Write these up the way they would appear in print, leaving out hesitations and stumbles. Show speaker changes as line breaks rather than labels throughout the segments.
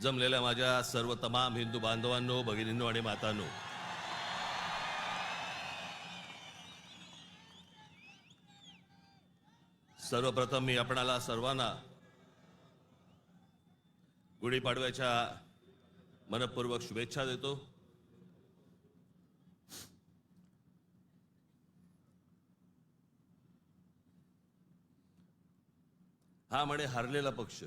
जमलेल्या माझ्या सर्व तमाम हिंदू बांधवांनो, भगिनींनो आणि मातांनो, सर्वप्रथम मी आपणाला सर्वांना गुढीपाडव्याच्या मनपूर्वक शुभेच्छा देतो. हा म्हणे हारलेला पक्ष.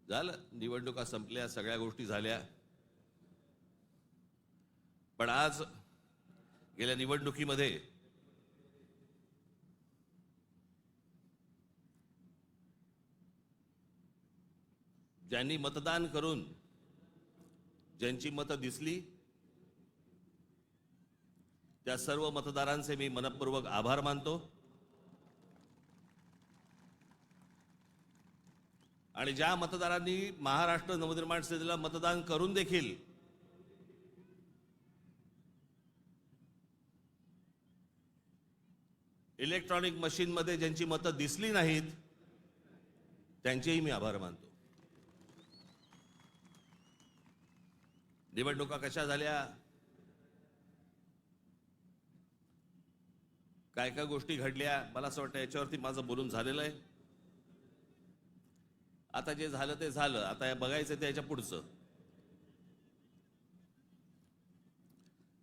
झालं, निवडणुका संपल्या, सगळ्या गोष्टी झाल्या. पण आज गेल्या निवडणुकीमध्ये ज्यांनी मतदान करून ज्यांची मतं दिसली त्या सर्व मतदारांचे मी मनपूर्वक आभार मानतो. आणि ज्या मतदारांनी महाराष्ट्र नवनिर्माण सेनेला मतदान करून देखील इलेक्ट्रॉनिक मशीनमध्ये ज्यांची मतं दिसली नाहीत त्यांचेही मी आभार मानतो. निवडणुका कशा झाल्या, काय काय गोष्टी घडल्या, मला असं वाटतं याच्यावरती माझं बोलून झालेलं आहे. आता जे झालं ते झालं, आता बघायचं ते याच्या पुढचं.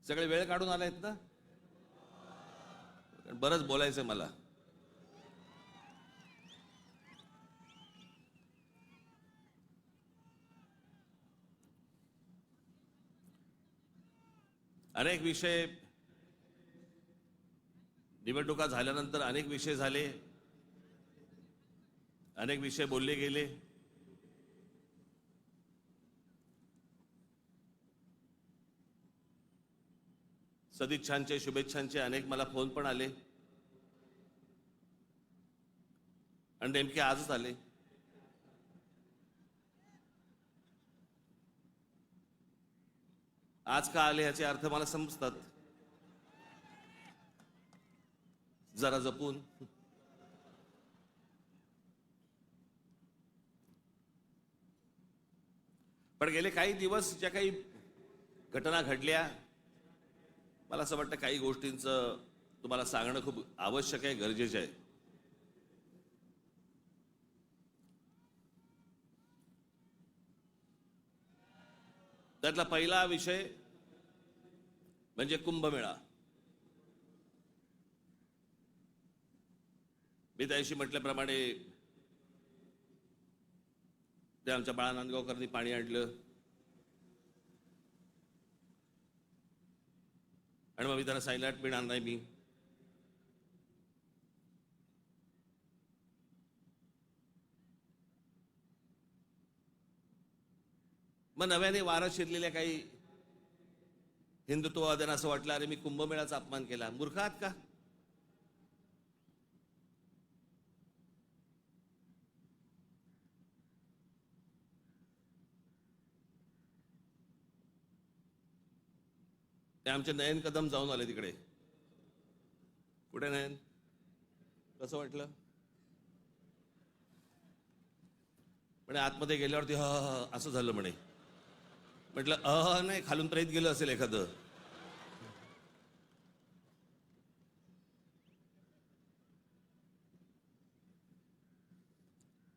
सगळे वेळ काढून आलायत ना, बरंच बोलायचंय मला. अनेक विषय, निवडणुका झाल्यानंतर अनेक विषय झाले, अनेक विषय बोलले गेले. सदिच्छांचे, शुभेच्छांचे अनेक मला फोन पण आले आणि नेमके आजच आले. आज का आले याचे अर्थ मला समजतात, जरा जपून. पण गेले काही दिवस ज्या काही घटना घडल्या, मला असं वाटतं काही गोष्टींचं तुम्हाला सांगणं खूप आवश्यक आहे, गरजेचं आहे. त्यातला पहिला विषय म्हणजे कुंभमेळा. मी त्याशी म्हटल्याप्रमाणे ते आमच्या बाळा नांदगावकरांनी पाणी आणलं आणि मग मी त्यांना सांगितलं पिणार नाही मी. मग नव्याने वारं शिरलेल्या काही हिंदुत्ववाद्यांना असं वाटलं, अरे मी कुंभमेळाचा अपमान केला. मूर्ख आहात का? ते आमचे नयन कदम जाऊन आले तिकडे. कुठे नयन? कसं वाटलं? म्हणे आतमध्ये गेल्यावरती असं झालं म्हणे. म्हटलं नाही, खालून प्रेत गेलं असेल एखादं.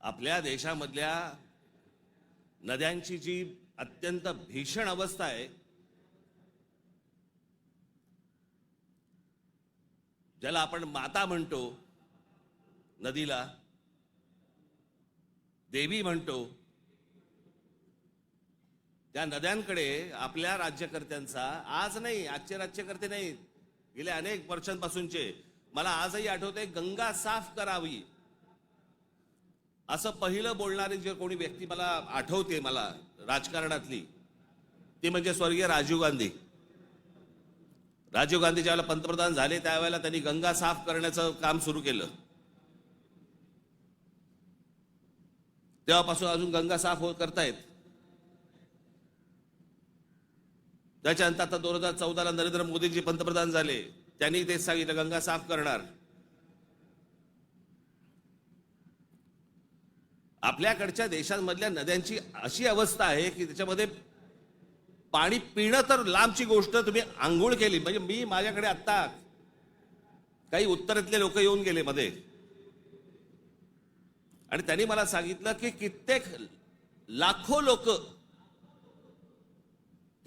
आपल्या देशामधल्या नद्यांची जी अत्यंत भीषण अवस्था आहे, ज्याला आपण माता म्हणतो, नदीला देवी म्हणतो, त्या नद्यांकडे आपल्या राज्यकर्त्यांचा, आज नाही, आजचे राज्यकर्ते नाहीत, गेल्या अनेक वर्षांपासूनचे, मला आजही आठवते, गंगा साफ करावी असं पहिलं बोलणारी जे कोणी व्यक्ती मला आठवते, मला राजकारणातली, ती म्हणजे स्वर्गीय राजीव गांधी. राजीव गांधी ज्यावेळेला पंतप्रधान झाले त्यावेळेला त्यांनी गंगा साफ करण्याचं काम सुरू केलं. तेव्हापासून अजून गंगा साफ करतायत. त्याच्यानंतर आता 2014ला नरेंद्र मोदीजी पंतप्रधान झाले, त्यांनी तेच सांगितलं गंगा साफ करणार. आपल्याकडच्या देशांमधल्या नद्यांची अशी अवस्था आहे की त्याच्यामध्ये पाणी पिणं तर लांबची गोष्ट, तुम्ही आंघोळ केली म्हणजे मी माझ्याकडे आत्ता काही उत्तरेतले लोक येऊन गेले मध्ये आणि त्यांनी मला सांगितलं की कित्येक लाखो लोक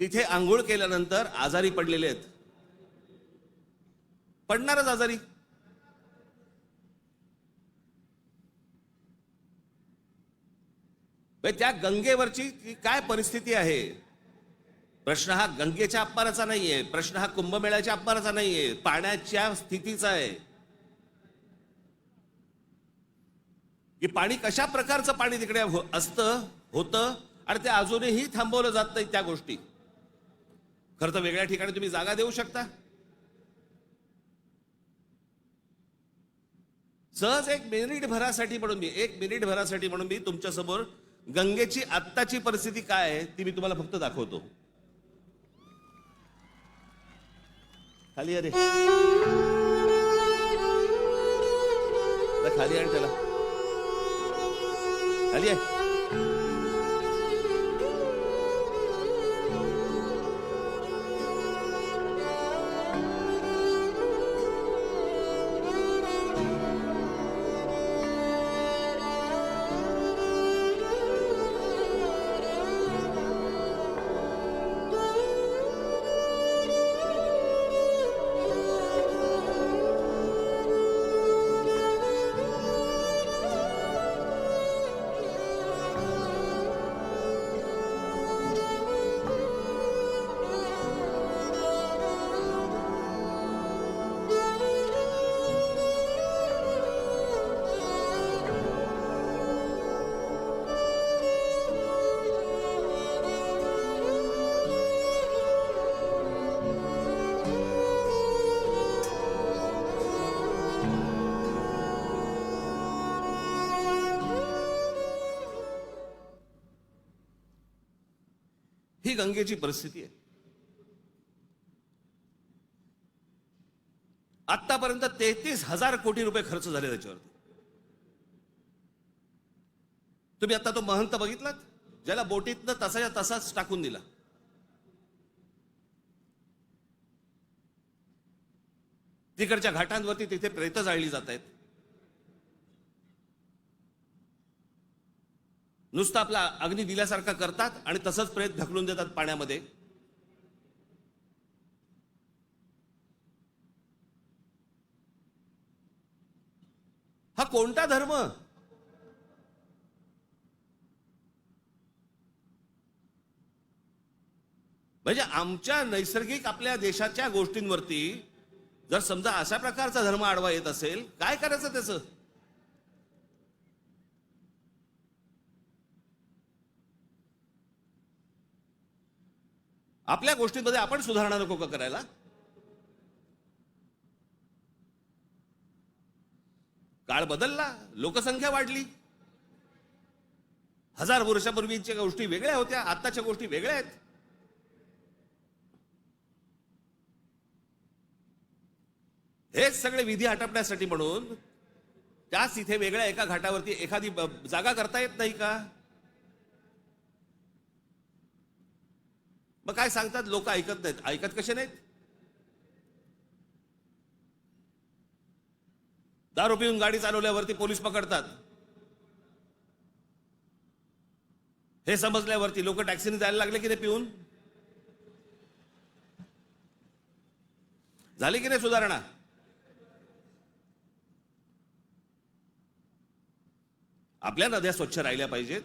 तिथे आंघोळ केल्यानंतर आजारी पडलेले आहेत. पडणारच आजारी. त्या गंगेवरची काय परिस्थिती आहे. प्रश्न हा गंगेच्या अपमानाचा नाहीये, प्रश्न हा कुंभमेळ्याच्या अपमानाचा नाहीये, पाण्याच्या स्थितीचा आहे की पाणी कशा प्रकारचं पाणी तिकडे असतं होतं आणि ते अजूनही थांबवलं जात नाही त्या गोष्टी. खरं तर वेगळ्या ठिकाणी तुम्ही जागा देऊ शकता. सहज एक मिनिट भरासाठी म्हणून मी तुमच्या समोर गंगेची आत्ताची परिस्थिती काय आहे ती मी तुम्हाला फक्त दाखवतो. खाली अरे खाली आण त्याला, खाली आहे. ही गंगेची परिस्थिती आहे. आतापर्यंत 33,000 कोटी रुपये खर्च झाले त्याच्यावरती. तुम्ही आता तो महंत बघितलात ज्याला बोटीतनं तसाच्या तसाच टाकून दिला. तिकडच्या घाटांवरती तिथे प्रेत जाळली जात आहेत. नुसतं आपला अग्नी दिल्यासारखा करतात आणि तसंच प्रेत ढकलून देतात पाण्यामध्ये. हा कोणता धर्म. म्हणजे आमच्या नैसर्गिक आपल्या देशाच्या गोष्टींवरती जर समजा अशा प्रकारचा धर्म आडवा येत असेल, काय करायचं त्याचं. आपल्या गोष्टींमध्ये आपण सुधारणा नको का करायला. काळ बदलला, लोकसंख्या वाढली. 1000 वर्षापूर्वीच्या गोष्टी वेगळ्या होत्या, आताच्या गोष्टी वेगळ्या आहेत. हेच सगळे विधी आटपण्यासाठी म्हणून त्याच इथे वेगळ्या एका घाटावरती एखादी जागा करता येत नाही का. मग काय सांगतात लोक ऐकत नाहीत. ऐकत कसे नाहीत. दारू पिऊन गाडी चालवल्यावरती पोलीस पकडतात. हे समजल्यावरती लोक टॅक्सीने जायला लागले की नाही पिऊन. झाली की नाही सुधारणा. आपल्या नद्या स्वच्छ राहिल्या पाहिजेत.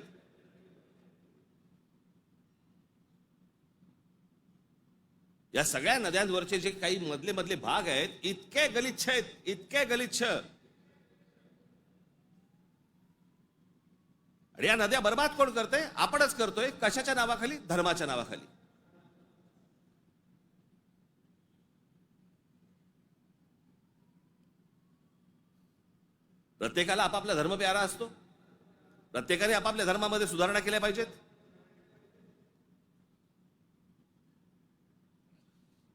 या सगळ्या नद्यांवरचे जे काही मधले मधले भाग आहेत इतके गलिच्छ आहेत, इतके गलिच्छ. आणि या नद्या बर्बाद कोण करतोय. आपणच करतोय. कशाच्या नावाखाली. धर्माच्या नावाखाली. प्रत्येकाला आपापला धर्म प्यारा असतो. प्रत्येकाने आपापल्या धर्मामध्ये सुधारणा केल्या पाहिजेत.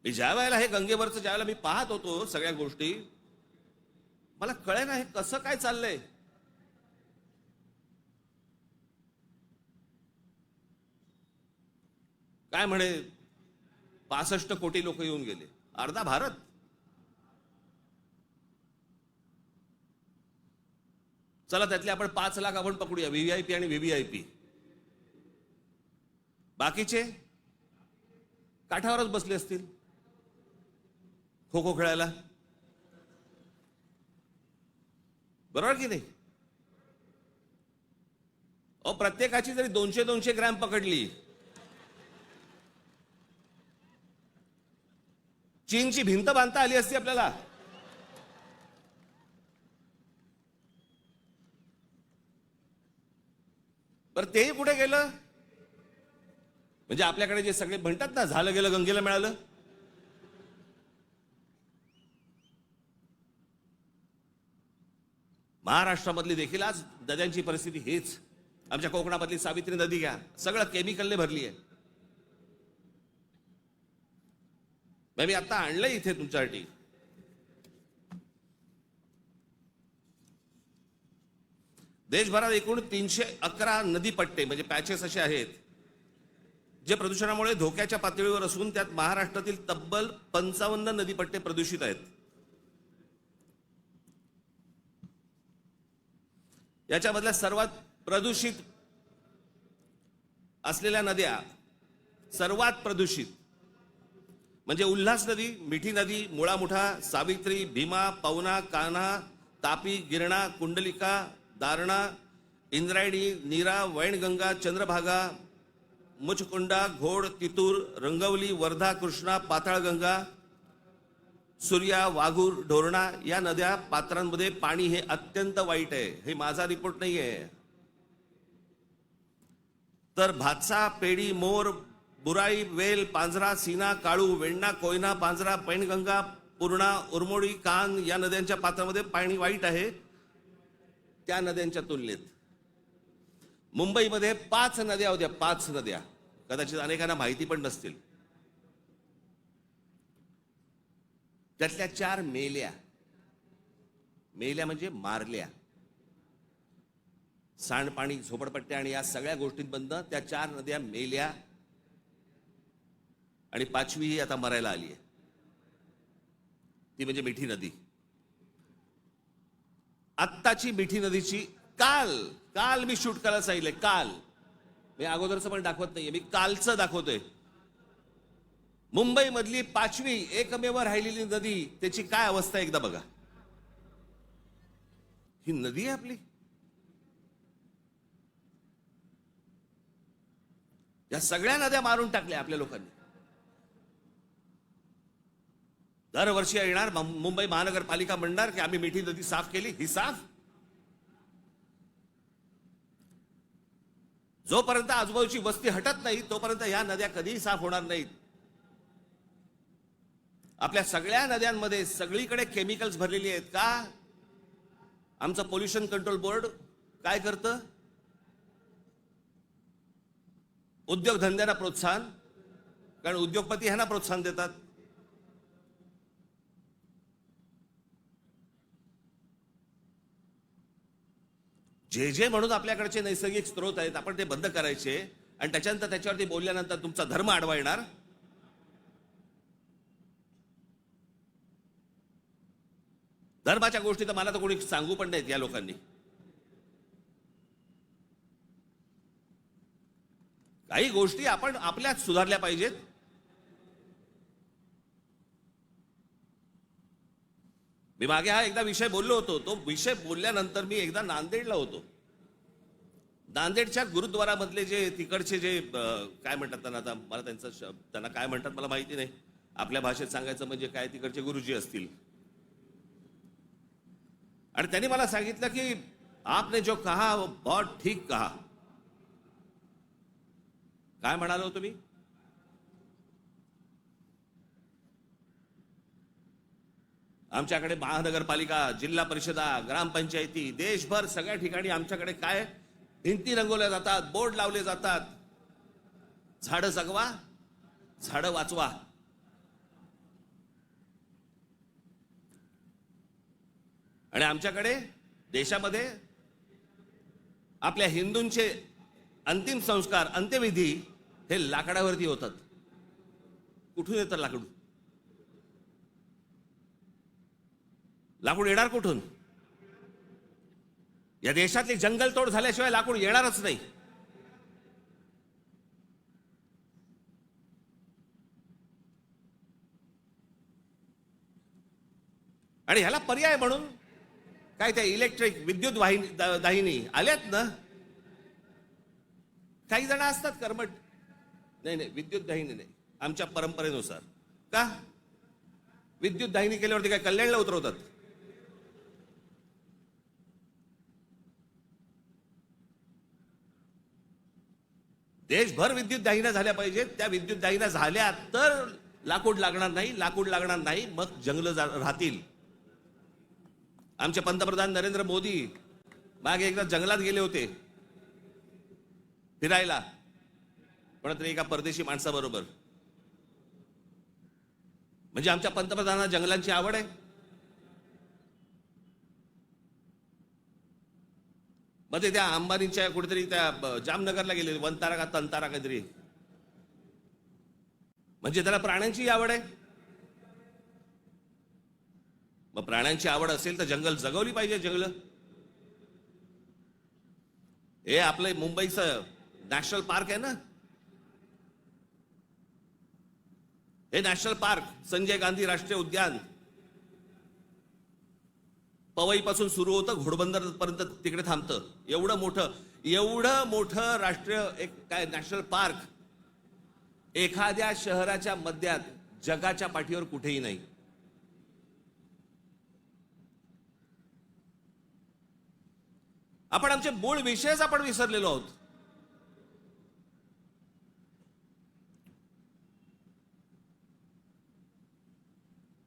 मी ज्या वेळेला हे गंगेवरचं ज्यावेळेला मी पाहत होतो सगळ्या गोष्टी, मला कळे ना हे कसं काय चाललंय. काय म्हणे 65 कोटी लोक येऊन गेले, अर्धा भारत. चला त्यातले आपण 5 लाख आपण पकडूया, व्हीव्हीआयपी आणि व्हीव्हीआयपी. बाकीचे काठावरच बसले असतील खो खो खेळायला, बरोबर की नाही? प्रत्येकाची जरी 200-200 ग्रॅम पकडली, चीनची भिंत बांधता आली असती आपल्याला. बरं तेही कुठे गेलं? म्हणजे आपल्याकडे जे सगळे म्हणतात ना, झालं गेलं गंगेला मिळालं. महाराष्ट्रामधली देखील आज नद्यांची परिस्थिती हेच. आमच्या कोकणामधली सावित्री नदी घ्या, सगळं केमिकलने भरली आहे. मी आता आणलंय इथे तुमच्यासाठी. देशभरात एकूण 311 नदीपट्टे म्हणजे पॅचेस असे आहेत जे प्रदूषणामुळे धोक्याच्या पातळीवर असून त्यात महाराष्ट्रातील तब्बल 55 नदीपट्टे प्रदूषित आहेत. याच्यामधल्या सर्वात प्रदूषित असलेल्या नद्या, सर्वात प्रदूषित म्हणजे उल्हास नदी, मिठी नदी, मुळामुठा, सावित्री, भीमा, पवना, कान्हा, तापी, गिरणा, कुंडलिका, दारणा, इंद्रायणी, नीरा, वैनगंगा, चंद्रभागा, मुचकुंडा, घोड, तितूर, रंगवली, वर्धा, कृष्णा, पाताळगंगा, सूर्या, वाघूर, ढोरणा या नद्या पात्रांमध्ये पाणी हे अत्यंत वाईट आहे. हे माझा रिपोर्ट नाही आहे. तर भातसा, पेडी, मोर, बुराई, वेल, पांझरा, सीना, काळू, वेण्णा, कोयना, पांझरा, पैनगंगा, पूर्णा, उरमोडी, कान या नद्यांच्या पात्रामध्ये पाणी वाईट आहे. त्या नद्यांच्या तुलनेत मुंबईमध्ये 5 नद्या होत्या, 5 नद्या, कदाचित अनेकांना माहिती पण नसतील. त्यातल्या 4 मेल्या. मेल्या म्हणजे मारल्या. सांडपाणी, झोपडपट्ट्या आणि या सगळ्या गोष्टींबद्दल त्या 4 नद्या मेल्या आणि 5वी ही आता मरायला आली आहे. ती म्हणजे मिठी नदी. आत्ताची मिठी नदीची काल मी शूट करायला सांगितलंय. काल मी अगोदरचं पण दाखवत नाहीये, मी कालचं दाखवतोय. मुंबई मधली 5वी एकमेव राहिलेली नदी, त्याची काय अवस्था एकदा बघा. ही नदी आहे आपली. या सगळ्या नद्या मारून टाकल्या आपल्या लोकांनी. दरवर्षी येणार मुंबई महानगरपालिका म्हणणार की आम्ही मिठी नदी साफ केली. ही साफ? जोपर्यंत आजूबाजूची वस्ती हटत नाही तोपर्यंत या नद्या कधीही साफ होणार नाहीत. आपल्या सगळ्या नद्यांमध्ये सगळीकडे केमिकल्स भरलेली आहेत. का? आमचं पोल्युशन कंट्रोल बोर्ड काय करतं? उद्योगधंद्यांना प्रोत्साहन, कारण उद्योगपती ह्यांना प्रोत्साहन देतात. जे म्हणून आपल्याकडचे नैसर्गिक स्रोत आहेत आपण ते बंद करायचे आणि त्याच्यानंतर त्याच्यावरती बोलल्यानंतर तुमचा धर्म आडवा येणार. धर्माच्या गोष्टी तर मला तर कोणी सांगू पण नाहीत या लोकांनी. काही गोष्टी आपण आपल्यात सुधारल्या पाहिजेत. मी मागे हा एकदा विषय बोललो होतो. तो विषय बोलल्यानंतर मी एकदा नांदेडला होतो. नांदेडच्या गुरुद्वारामधले जे तिकडचे जे काय म्हणतात त्यांना, आता मला त्यांना काय म्हणतात मला माहिती नाही. आपल्या भाषेत सांगायचं म्हणजे काय, तिकडचे गुरुजी असतील. आणि त्यांनी मला सांगितलं की आपने जो कहा वो बहुत ठीक कहा. काय म्हणालो होतो मी? आमच्याकडे महानगरपालिका, जिल्हा परिषदा, ग्रामपंचायती, देशभर सगळ्या ठिकाणी आमच्याकडे काय भिंती रंगवल्या जातात, बोर्ड लावले जातात. झाडं जगवा, झाडं वाचवा. आणि आमच्याकडे देशामध्ये आपल्या हिंदूंचे अंतिम संस्कार, अंत्यविधी हे लाकडावरती होतात. कुठून येतं लाकूड? लाकूड येणार कुठून? या देशातली जंगलतोड झाल्याशिवाय लाकूड येणारच नाही. आणि ह्याला पर्याय म्हणून काय त्या इलेक्ट्रिक विद्युत दाहिनी आल्यात ना. काही जण असतात कर्मठ, नाही नाही विद्युत दाहिनी नाही, आमच्या परंपरेनुसार. का विद्युत दाहिनी केल्यावरती काय कल्याणला उतरवतात? देशभर विद्युत दाहिन्या झाल्या पाहिजेत. त्या विद्युत दाहिन्या झाल्या तर लाकूड लागणार नाही. लाकूड लागणार नाही मग जंगल राहतील. आमचे पंतप्रधान नरेंद्र मोदी मागे एकदा जंगलात गेले होते फिरायला, कोणतरी एका परदेशी माणसाबरोबर. म्हणजे आमच्या पंतप्रधानांना जंगलांची आवड आहे. मग ते त्या अंबानीच्या कुठेतरी त्या जामनगरला गेले, वनतारा का तंतारा काहीतरी. म्हणजे त्याला प्राण्यांची आवड आहे. मग प्राण्यांची आवड असेल तर जंगल जगवली पाहिजे. जंगल हे आपलं मुंबईचं नॅशनल पार्क आहे ना, हे नॅशनल पार्क संजय गांधी राष्ट्रीय उद्यान पवई पासून सुरू होतं, घोडबंदर पर्यंत तिकडे थांबतं. एवढं मोठं राष्ट्रीय एक काय नॅशनल पार्क एखाद्या शहराच्या मध्यात जगाच्या पाठीवर कुठेही नाही. आपण आमचे मूळ विषयच आपण विसरलेलो आहोत.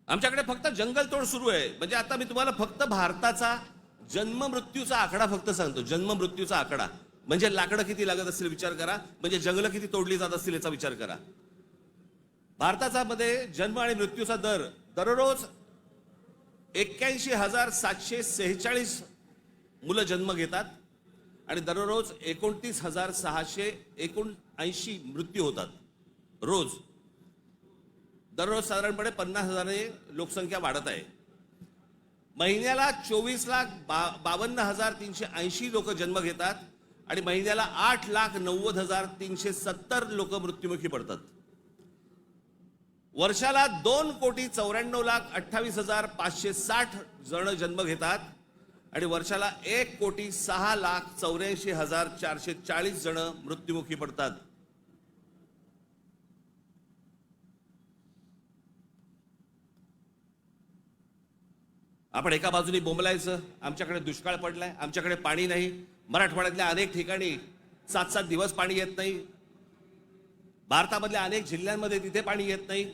आमच्याकडे फक्त जंगलतोड सुरू आहे. म्हणजे आता मी तुम्हाला फक्त भारताचा जन्म मृत्यूचा आकडा फक्त सांगतो. जन्म मृत्यूचा आकडा म्हणजे लाकडं किती लागत असतील विचार करा, म्हणजे जंगलं किती तोडली जात असतील याचा विचार करा. भारताचा मध्ये जन्म आणि मृत्यूचा दर दररोज 81,746 मुलं जन्म घेतात आणि दररोज 29,679 मृत्यू होतात रोज. दररोज साधारणपणे 50,000 लोकसंख्या वाढत आहे. महिन्याला 24,52,380 लोक जन्म घेतात आणि महिन्याला 8,90,370 लोक मृत्युमुखी पडतात. वर्षाला 2,94,28,560 जण जन्म घेतात आणि वर्षाला 1,06,84,440 जण मृत्युमुखी पडतात. आपण एका बाजूने बोंबलायचं, आमच्याकडे दुष्काळ पडलाय, आमच्याकडे पाणी नाही. मराठवाड्यातल्या अनेक ठिकाणी 7-7 दिवस पाणी येत नाही. भारतामधल्या अनेक जिल्ह्यांमध्ये तिथे पाणी येत नाही.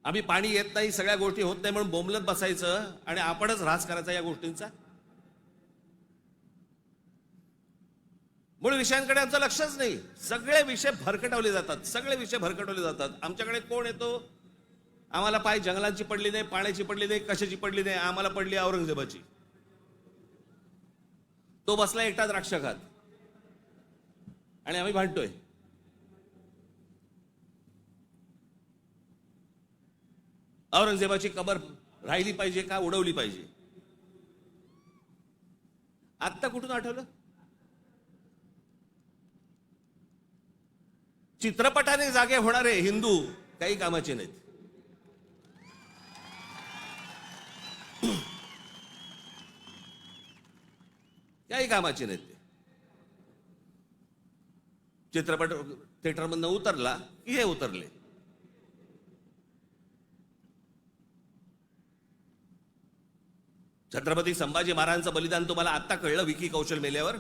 आम्ही पाणी येत नाही, सगळ्या गोष्टी होत नाही म्हणून बोंबलत बसायचं आणि आपणच ऱ्हास करायचा या गोष्टींचा. मूळ विषयांकडे आमचं लक्षच नाही. सगळे विषय भरकटवले जातात. सगळे विषय भरकटवले जातात. आमच्याकडे कोण येतो, आम्हाला पाय जंगलांची पडली नाही, पाण्याची पडली नाही, कशाची पडली नाही, आम्हाला पडली औरंगजेबाची. तो बसला एकटा द्राक्ष खात आणि आम्ही भांडतोय. औरंगजेबाची कबर राहिली पाहिजे का उडवली पाहिजे? आत्ता कुठून आठवलं? चित्रपटाने जागे होणारे हिंदू काही कामाचे नाहीत. काही कामाचे नाहीत ते. चित्रपट थिएटरमधनं उतरला की हे उतरले. छत्रपती संभाजी महाराजांचं बलिदान तुम्हाला आत्ता कळलं विकी कौशल मेल्यावर?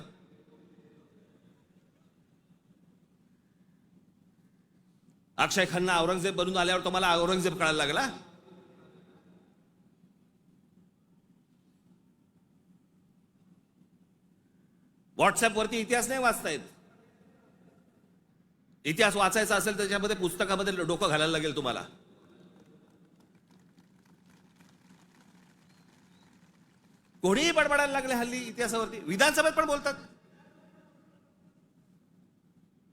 अक्षय खन्ना औरंगजेब बनून आल्यावर तुम्हाला औरंगजेब कळायला लागला? व्हॉट्सअप वरती इतिहास नाही वाचतायत. इतिहास वाचायचा असेल त्याच्यामध्ये पुस्तकामध्ये डोकं घालायला लागेल तुम्हाला. कोणीही बडबडायला लागले हल्ली इतिहासावरती. विधानसभेत पण बोलतात.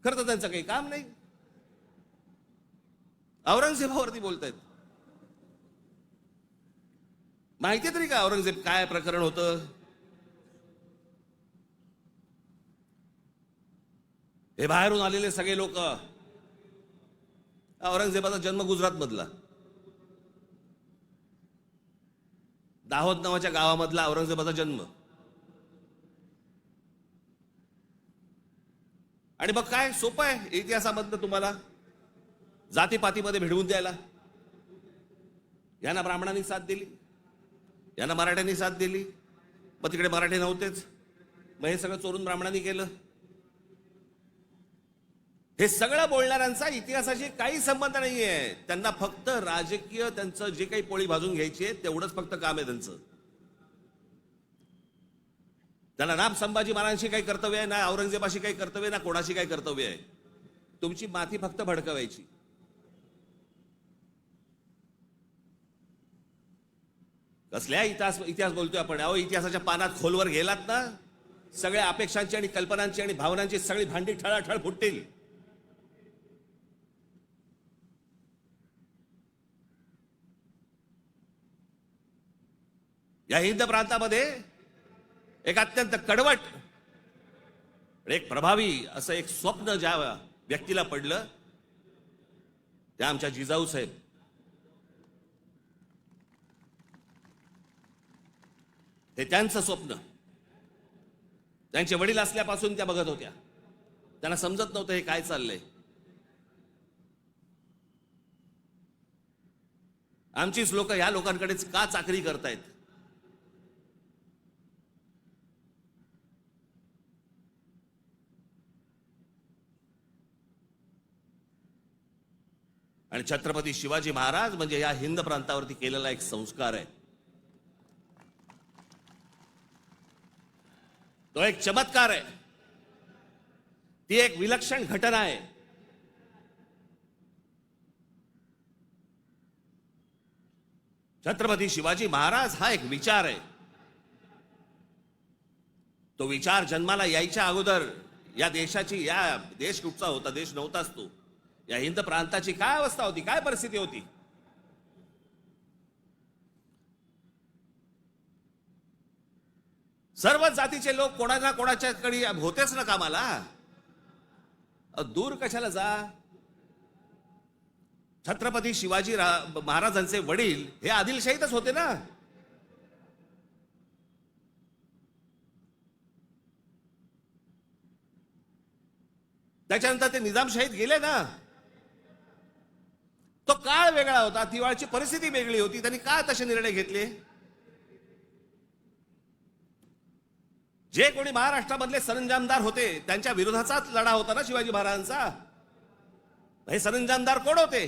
खरं तर त्यांचं काही काम नाही. औरंगजेबावरती बोलतायत. माहिती तरी का औरंगजेब काय प्रकरण होतं? हे बाहेरून आलेले सगळे लोक, औरंगजेबाचा जन्म गुजरात मधला, दाहोद नावाच्या गावामधला औरंगजेबाचा जन्म. आणि मग काय सोपं आहे इतिहासामधनं तुम्हाला जातीपातीमध्ये भिडवून द्यायला. यांना ब्राह्मणांनी साथ दिली, यांना मराठ्यांनी साथ दिली, मग तिकडे मराठी नव्हतेच, मग हे सगळं चोरून ब्राह्मणांनी केलं. हे सगळं बोलणाऱ्यांचा इतिहासाशी काही संबंध नाहीये. त्यांना फक्त राजकीय त्यांचं जे काही पोळी भाजून घ्यायची आहे तेवढंच फक्त काम आहे त्यांचं. त्यांना ना संभाजी महाराजांशी काही कर्तव्य आहे, ना औरंगजेबाशी काही कर्तव्य आहे, ना कोणाशी काही कर्तव्य आहे. तुमची माथी फक्त भडकवायची. कसल्या इतिहास बोलतोय आपण? अहो, इतिहासाच्या पानात खोलवर गेलात ना, सगळ्या अपेक्षांची आणि कल्पनांची आणि भावनांची सगळी भांडी ठळाठळ फुटतील. या हिंद प्रांतामध्ये एक अत्यंत कडवट, एक प्रभावी असं एक स्वप्न ज्या व्यक्तीला पडलं त्या आमच्या जिजाऊ साहेब. हे त्यांचं स्वप्न त्यांचे वडील असल्यापासून त्या बघत होत्या. त्यांना समजत नव्हतं हे काय चाललंय. आमचीच लोक या लोकांकडेच का चाकरी करतायत? आणि छत्रपती शिवाजी महाराज म्हणजे या हिंद प्रांतावरती केलेला एक संस्कार आहे. तो एक चमत्कार आहे. ती एक विलक्षण घटना आहे. छत्रपती शिवाजी महाराज हा एक विचार आहे. तो विचार जन्माला यायच्या अगोदर या देशाची, या देश कुठचा होता? देश नव्हताच तो. या हिंद प्रांताची काय अवस्था होती, काय परिस्थिती होती? सर्व जातीचे लोक कोणाला कोणाच्याकडे होतेच ना कामाला. दूर कशाला जा. छत्रपती शिवाजी महाराजांचे वडील हे आदिलशाहीतच होते ना. त्याच्यानंतर ते निजामशाहीत गेले ना. तो काळ वेगळा होता, तिवाळची परिस्थिती वेगळी होती. त्यांनी का तसे निर्णय घेतले? जे कोणी महाराष्ट्रामधले सरंजामदार होते त्यांच्या विरोधाचाच लढा होता ना शिवाजी महाराजांचा. हे सरंजामदार कोण होते?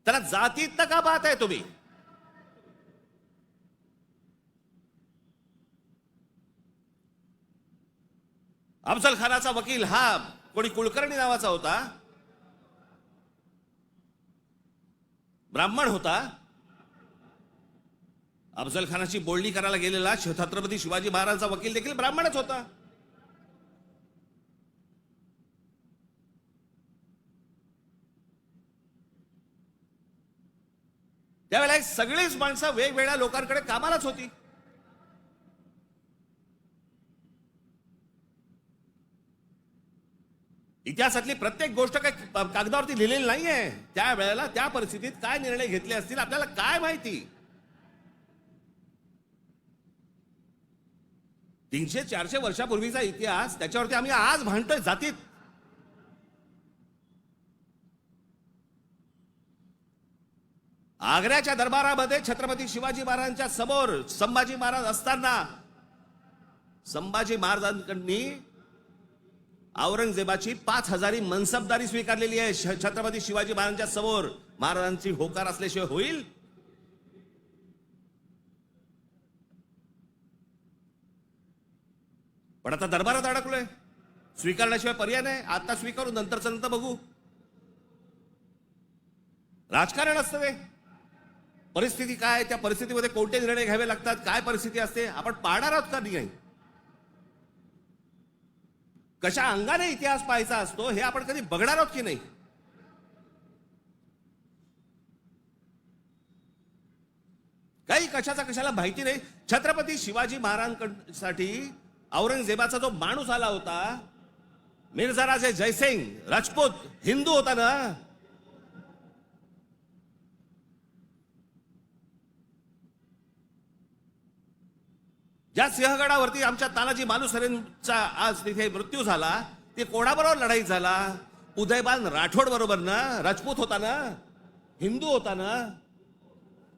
त्याला जातीत का पाहताय तुम्ही? अफजल खानाचा वकील हा कोणी कुलकर्णी नावाचा होता, ब्राह्मण होता. अफजल खानाची बोलणी करायला गेलेला छत्रपती शिवाजी महाराजांचा वकील देखील ब्राह्मणच होता. त्यावेळेला सगळीच माणसं वेगवेगळ्या लोकांकडे कामालाच होती. इतिहासातली प्रत्येक गोष्ट काही कागदावरती लिहिलेली नाहीये. त्यावेळेला त्या परिस्थितीत काय निर्णय घेतले असतील आपल्याला काय माहिती. 300-400 वर्षापूर्वीचा इतिहास, त्याच्यावरती आम्ही आज भांडतोय जातीत. आग्र्याच्या दरबारामध्ये छत्रपती शिवाजी महाराजांच्या समोर संभाजी महाराज असताना संभाजी महाराजांकडनी औरंगजेबाची 5000 मनसबदारी स्वीकारलेली आहे. छत्रपती शिवाजी महाराजांच्या समोर महाराजांची होकार असल्याशिवाय होईल? पण आता दरबारात अडकलोय, स्वीकारण्याशिवाय पर्याय नाही. आता स्वीकारू, नंतरचं नंतर बघू. राजकारण असतं ते. परिस्थिती काय, त्या परिस्थितीमध्ये कोणते निर्णय घ्यावे लागतात, काय परिस्थिती असते, आपण पाहणार आहोत का नाही? कशा अंगाने इतिहास पाहायचा असतो हे आपण कधी बघणार आहोत की नाही? काही कशाचा कशाला माहिती नाही. छत्रपती शिवाजी महाराजांसाठी औरंगजेबाचा जो माणूस आला होता, मिर्झा राजे जयसिंग राजपूत हिंदू होता ना. ज्या सिंहगडावरती आमच्या तानाजी मालुसरेंचा आज तिथे मृत्यू झाला, ते कोणाबरोबर लढाई झाला? उदयबान राठोड बरोबर ना. राजपूत होता ना, हिंदू होता ना.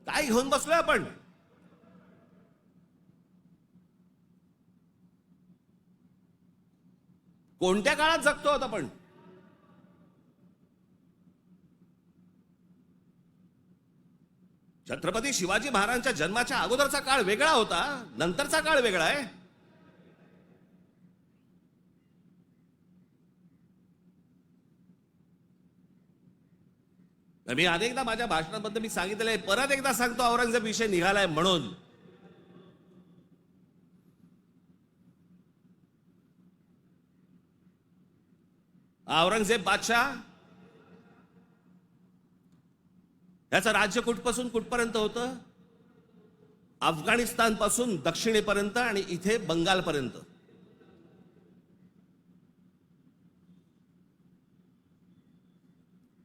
काय घेऊन बसलोय आपण? कोणत्या काळात जगतो आहोत आपण? छत्रपती शिवाजी महाराजांच्या जन्माच्या अगोदरचा काळ वेगळा होता, नंतरचा काळ वेगळा आहे. मी अनेकदा माझ्या भाषणांमध्ये मी सांगितलंय, परत एकदा सांगतो, औरंगजेब विषय निघालाय म्हणून. औरंगजेब बादशाह याचं राज्य कुठपासून कुठपर्यंत होतं? अफगाणिस्तान पासून दक्षिणेपर्यंत आणि इथे बंगालपर्यंत.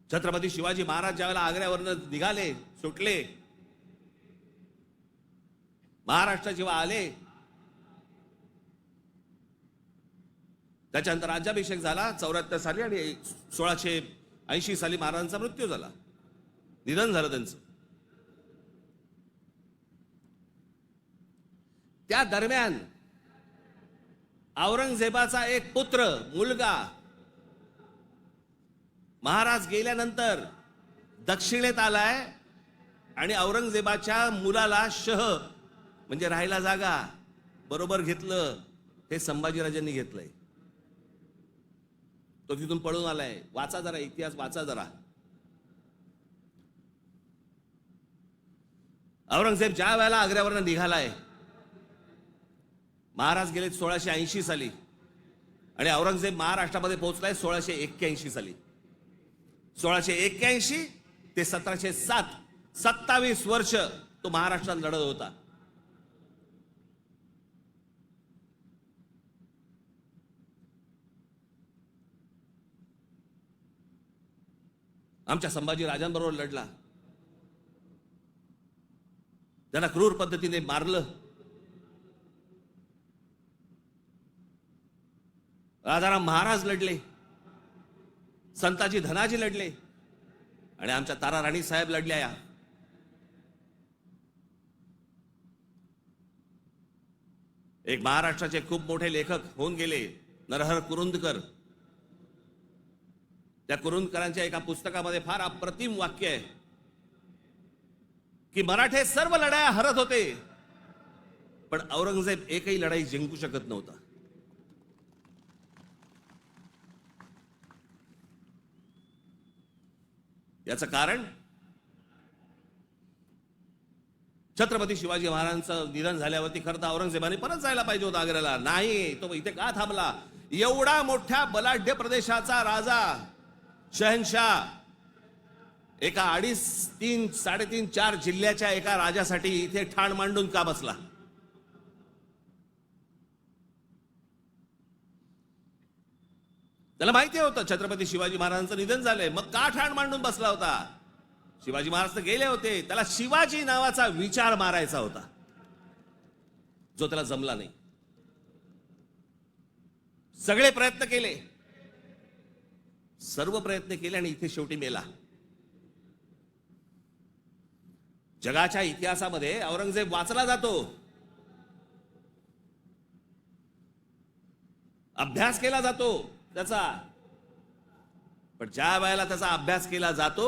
छत्रपती शिवाजी महाराज ज्यावेळेला आग्र्यावरनं निघाले, सुटले, महाराष्ट्र जेव्हा आले, त्याच्यानंतर राज्याभिषेक झाला 74 साली आणि 1680 साली महाराजांचा मृत्यू झाला, निधन झालं त्यांचं. त्या दरम्यान औरंगजेबाचा एक पुत्र, मुलगा, महाराज गेल्यानंतर दक्षिणेत आलाय आणि औरंगजेबाच्या मुलाला म्हणजे राहायला जागा बरोबर घेतलं. हे संभाजीराजांनी घेतलंय. तो तिथून पळून आलाय. वाचा जरा इतिहास, वाचा जरा. औरंगजेब ज्या वेळेला आग्र्यावरनं निघालाय, महाराज गेले 1680 साली आणि औरंगजेब महाराष्ट्रामध्ये पोहोचलाय 1681 साली. 1681 ते 1707, 27 वर्ष तो महाराष्ट्रात लढत होता. आमच्या संभाजी राजांबरोबर लढला. त्यांना क्रूर पद्धतीने मारलं. राजाराम महाराज लढले, संताजी धनाजी लढले आणि आमच्या तारा राणी साहेब लढल्या. एक महाराष्ट्राचे खूप मोठे लेखक होऊन गेले, नरहर कुरुंदकर. त्या कुरुंदकरांच्या एका पुस्तकामध्ये फार अप्रतिम वाक्य आहे की मराठे सर्व लढाया हरत होते, पण औरंगजेब एकही लढाई जिंकू शकत नव्हता. याचं कारण छत्रपती शिवाजी महाराजांचं निधन झाल्यावरती खरं तर औरंगजेबाने परत जायला पाहिजे होता आग्र्याला. नाही, तो इथे का थांबला? एवढा मोठ्या बलाढ्य प्रदेशाचा राजा, शहनशाह, एका 2.5, 3, 3.5, 4 जिल्ह्याच्या एका राजासाठी इथे ठाण मांडून का बसला? त्याला माहिती होतं छत्रपती शिवाजी महाराजांचं निधन झालंय, मग का ठाण मांडून बसला होता? शिवाजी महाराज तर गेले होते, त्याला शिवाजी नावाचा विचार मारायचा होता, जो त्याला जमला नाही. सगळे प्रयत्न केले, सर्व प्रयत्न केले आणि इथे शेवटी मेला. जगाच्या इतिहासामध्ये औरंगजेब वाचला जातो, अभ्यास केला जातो त्याचा, पण ज्या वेळेला त्याचा अभ्यास केला जातो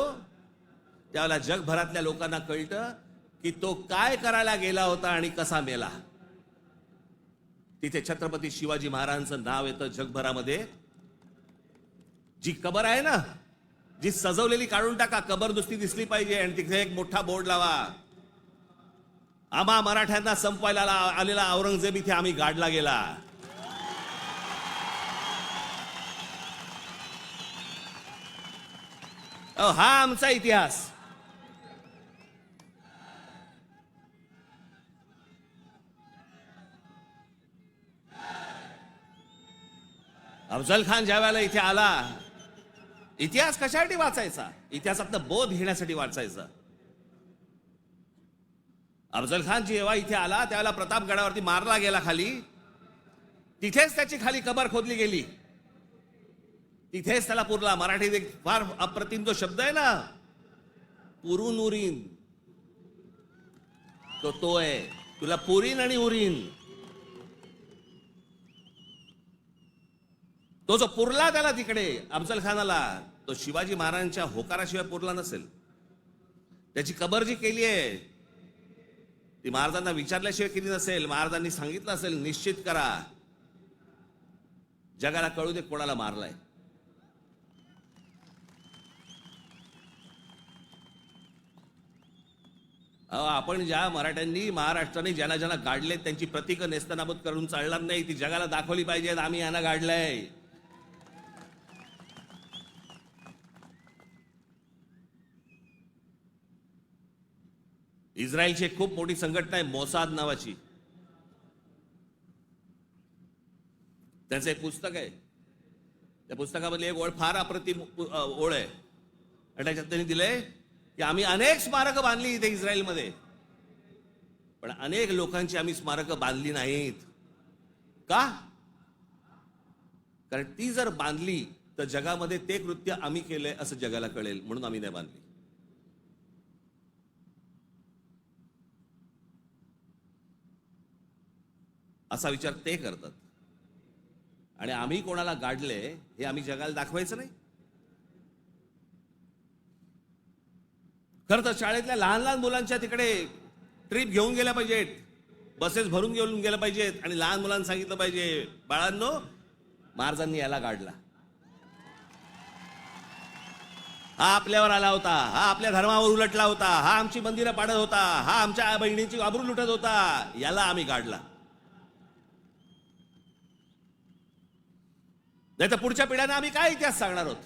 त्यावेळेला जगभरातल्या लोकांना कळतं की तो काय करायला गेला होता आणि कसा मेला. तिथे छत्रपती शिवाजी महाराजांचं नाव येतं जगभरामध्ये. जी कबर आहे ना, जी सजवलेली काढून टाका, कबर नुसती दिसली पाहिजे आणि तिथे एक मोठा बोर्ड लावा, आम्हा मराठ्यांना संपवायला आलेला औरंगजेब इथे आम्ही गाडला गेला. हा आमचा इतिहास. अफजल खान ज्या वेळेला इथे आला, इतिहास कशासाठी वाचायचा? इतिहासातनं बोध घेण्यासाठी वाचायचा. अफजल खान जेव्हा इथे आला त्यावेळेला प्रतापगडावरती मारला गेला खाली, तिथेच त्याची खाली कबर खोदली गेली, तिथेच त्याला पुरला. मराठीत एक फार अप्रतिम जो शब्द आहे ना, पुरून उरीन, तो आहे, तुला पुरीन आणि उरीन. तो जो पुरला त्याला तिकडे अफजल खानाला, तो शिवाजी महाराजांच्या होकाराशिवाय पुरला नसेल. त्याची कबर जी केली आहे ती महाराजांना विचारल्याशिवाय केली नसेल. महाराजांनी सांगितलं असेल, निश्चित करा, जगाला कळू दे कोणाला मारलाय. आपण ज्या मराठ्यांनी महाराष्ट्राने ज्यांना ज्यांना गाडले त्यांची प्रतीकं नेस्तनाबूत करून चालणार नाही. ती जगाला दाखवली पाहिजेत, आम्ही यांना गाडलंय. इस्रायलची एक खूप मोठी संघटना आहे मोसाद नावाची. त्यांचं एक पुस्तक आहे. त्या पुस्तकामधली एक ओळ फार अप्रतिम ओळ आहे. आणि त्याच्यात त्यांनी दिलंय की आम्ही अनेक स्मारकं बांधली इथे इस्रायलमध्ये, पण अनेक लोकांची आम्ही स्मारकं बांधली नाहीत. का? कारण ती जर बांधली तर जगामध्ये ते कृत्य आम्ही केलंय असं जगाला कळेल, म्हणून आम्ही नाही बांधली. असा विचार ते करतात. आणि आम्ही कोणाला गाडले हे आम्ही जगाला दाखवायचं नाही. खरं तर शाळेतल्या लहान लहान मुलांच्या तिकडे ट्रिप घेऊन गेल्या पाहिजेत, बसेस भरून घेऊन गेल्या पाहिजेत, आणि लहान मुलांना सांगितलं पाहिजे, बाळांनो, महाराजांनी याला गाडला, हा आपल्यावर आला होता, हा आपल्या धर्मावर उलटला होता, हा आमची मंदिरं पाडत होता, हा आमच्या बहिणींची आबरू लुटत होता, याला आम्ही गाडला. नाही तर पुढच्या पिढ्यांना आम्ही काय इतिहास सांगणार आहोत?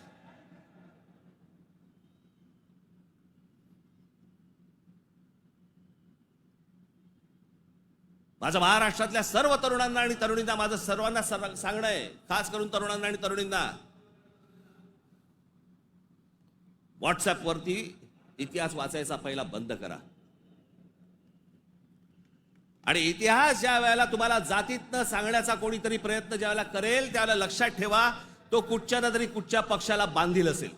माझं महाराष्ट्रातल्या सर्व तरुणांना आणि तरुणींना माझं सर्वांना सांगणं आहे, खास करून तरुणांना आणि तरुणींना, व्हॉट्सअपवरती इतिहास वाचायचा पहिला बंद करा. आणि इतिहास ज्या वेळेला तुम्हाला जातीतनं सांगण्याचा कोणीतरी प्रयत्न ज्या वेळेला करेल त्यावेळेला लक्षात ठेवा, तो कुठच्या ना तरी कुठच्या पक्षाला बांधील असेल.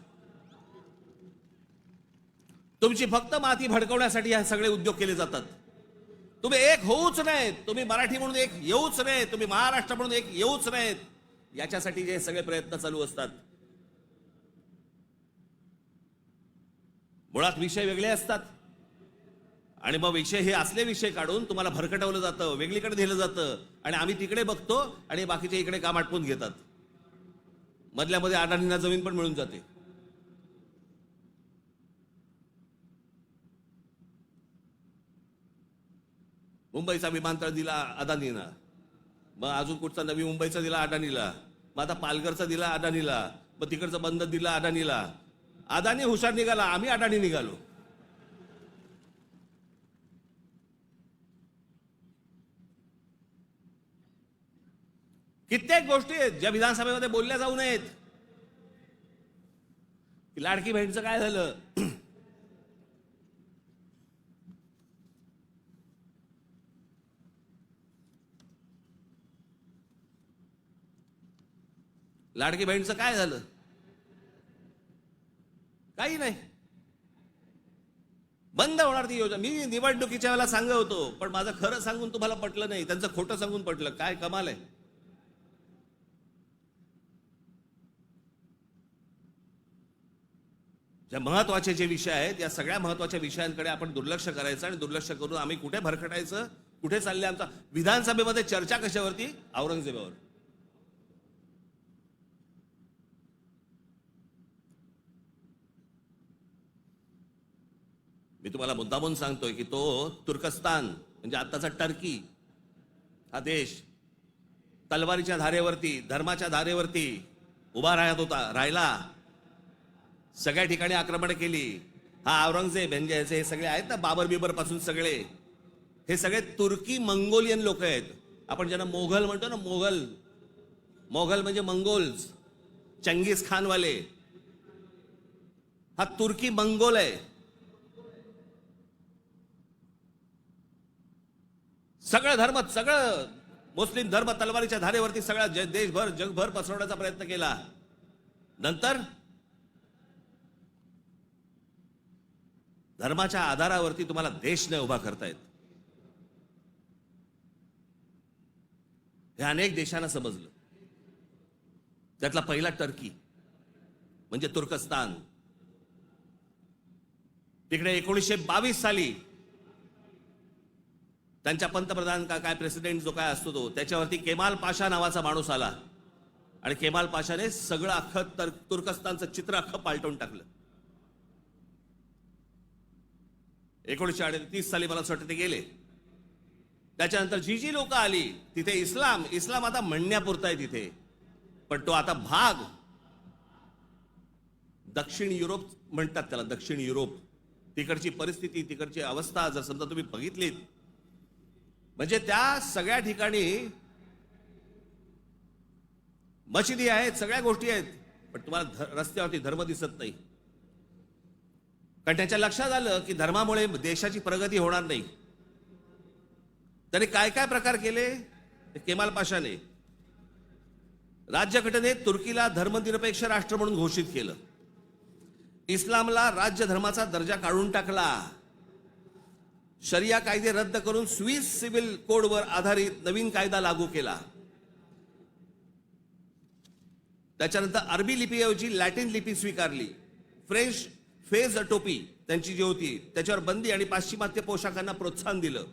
तुमची फक्त माती भडकवण्यासाठी हे सगळे उद्योग केले जातात. तुम्ही एक होऊच नाहीत, तुम्ही मराठी म्हणून एक येऊच नाहीत, तुम्ही महाराष्ट्र म्हणून एक येऊच नाहीत, याच्यासाठी जे सगळे प्रयत्न चालू असतात. मुळात विषय वेगळे असतात आणि मग विषय हे असले विषय काढून तुम्हाला भरकटवलं जातं, वेगळीकडे नेलं जातं, आणि आम्ही तिकडे बघतो आणि बाकीचे इकडे काम आटपून घेतात. मधल्या मध्ये अडाणींना जमीन पण मिळून जाते. मुंबईचा विमानतळ दिला अदानीला, मग अजून कुठचा नवी मुंबईचा दिला अदानीला, मग आता पालघरचा दिला अदानीला, मग तिकडचं बंद दिला अदानीला. अदानी हुशार निघाला, आम्ही अडाणी निघालो. कित्येक गोष्टी आहेत ज्या विधानसभेमध्ये बोलल्या जाऊ नयेत. लाडकी बहीणचं काय झालं? लाडकी बहीणचं काय झालं? काही नाही, बंद होणार ती योजना. मी निवडणुकीच्या वेळेला सांगत होतो, पण माझं खरं सांगून तुम्हाला पटलं नाही, त्यांचं खोटं सांगून पटलं. काय कमाल आहे. ज्या महत्वाचे जे विषय आहेत, या सगळ्या महत्वाच्या विषयांकडे आपण दुर्लक्ष करायचं, आणि दुर्लक्ष करून आम्ही कुठे भरकटायचं, कुठे चालले आमचा. विधानसभेमध्ये चर्चा कशावरती? औरंगजेबावर. मी तुम्हाला मुद्दामून सांगतोय की तो तुर्कस्तान म्हणजे आताचा टर्की हा देश तलवारीच्या धारेवरती, धर्माच्या धारेवरती उभा राहत होता, राहिला. सगळ्या ठिकाणी आक्रमण केली. हा औरंगजेब यांचे हे सगळे आहेत ना, बाबर बिबर पासून सगळे, हे सगळे तुर्की मंगोलियन लोक आहेत. आपण ज्यांना मोघल म्हणतो ना, मोघल, मोघल म्हणजे मंगोल्स, चंगीज खानवाले. हा तुर्की मंगोल आहे. सगळं धर्म, सगळं मुस्लिम धर्म तलवारीच्या धारेवरती सगळा देशभर जगभर पसरवण्याचा प्रयत्न केला. नंतर धर्माच्या आधारावरती तुम्हाला देश नाही उभा करतायत. हे अनेक देशांना समजलं. त्यातला पहिला टर्की म्हणजे तुर्कस्तान. तिकडे 1922 साली त्यांच्या पंतप्रधान का काय प्रेसिडेंट जो काय असतो तो, त्याच्यावरती केमाल पाशा नावाचा माणूस आला आणि केमाल पाशाने सगळं अख्खं तुर्कस्तानचं चित्र अख्खं पालटून टाकलं. 1938 साली मला असं वाटतं ते गेले. त्याच्यानंतर जी लोक आली तिथे इस्लाम आता म्हणण्यापुरता आहे तिथे, पण तो आता भाग दक्षिण युरोप म्हणतात त्याला, दक्षिण युरोप. तिकडची परिस्थिती, तिकडची अवस्था जर समजा तुम्ही बघितलीत, म्हणजे त्या सगळ्या ठिकाणी मशिदी आहेत, सगळ्या गोष्टी आहेत, पण तुम्हाला रस्त्यावरती धर्म दिसत नाही. कारण त्याच्या लक्षात आलं की धर्मामुळे देशाची प्रगती होणार नाही. त्याने काय काय प्रकार केले. केमाल पाशाने राज्यघटनेत तुर्कीला धर्मनिरपेक्ष राष्ट्र म्हणून घोषित केलं. इस्लामला राज्य धर्माचा दर्जा काढून टाकला. शरिया कायदे रद्द करून स्विस सिव्हिल कोडवर आधारित नवीन कायदा लागू केला. त्याच्यानंतर अरबी लिपीऐवजी लॅटिन लिपी स्वीकारली. फ्रेंच फेज टोपी त्यांची जी होती त्याच्यावर बंदी आणि पाश्चिमात्य पोशाखांना प्रोत्साहन दिलं.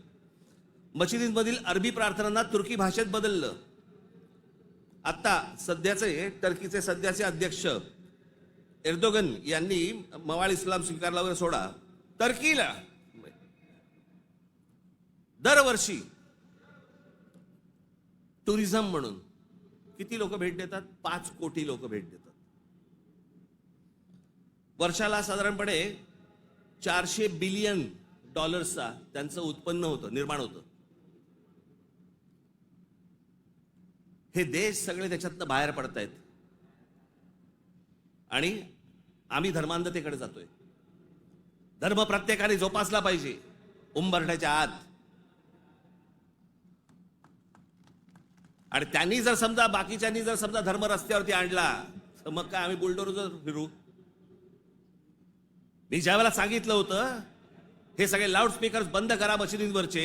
मशिदींमधील अरबी प्रार्थनांना तुर्की भाषेत बदललं. आता सध्याचे टर्कीचे सध्याचे अध्यक्ष एर्दोगन यांनी मवाळ इस्लाम स्वीकारला वगैरे सोडा, टर्कीला दरवर्षी टुरिझम म्हणून किती लोक भेट देतात? 5 कोटी लोक भेट देतात. वर्षाला साधारणपणे $400 बिलियन त्यांचं उत्पन्न होतं, निर्माण होतं. हे देश सगळे त्याच्यातनं बाहेर पडतायत आणि आम्ही धर्मांधतेकडे जातोय. धर्म प्रत्येकाने जोपासला पाहिजे उंबरठ्याच्या आत. आणि त्यांनी जर समजा, बाकीच्यांनी जर समजा धर्म रस्त्यावरती आणला, तर मग काय आम्ही बुलडोजर फिरू? मी ज्या वेळेला सांगितलं होतं हे सगळे लाऊडस्पीकर बंद करा मशिदींवरचे,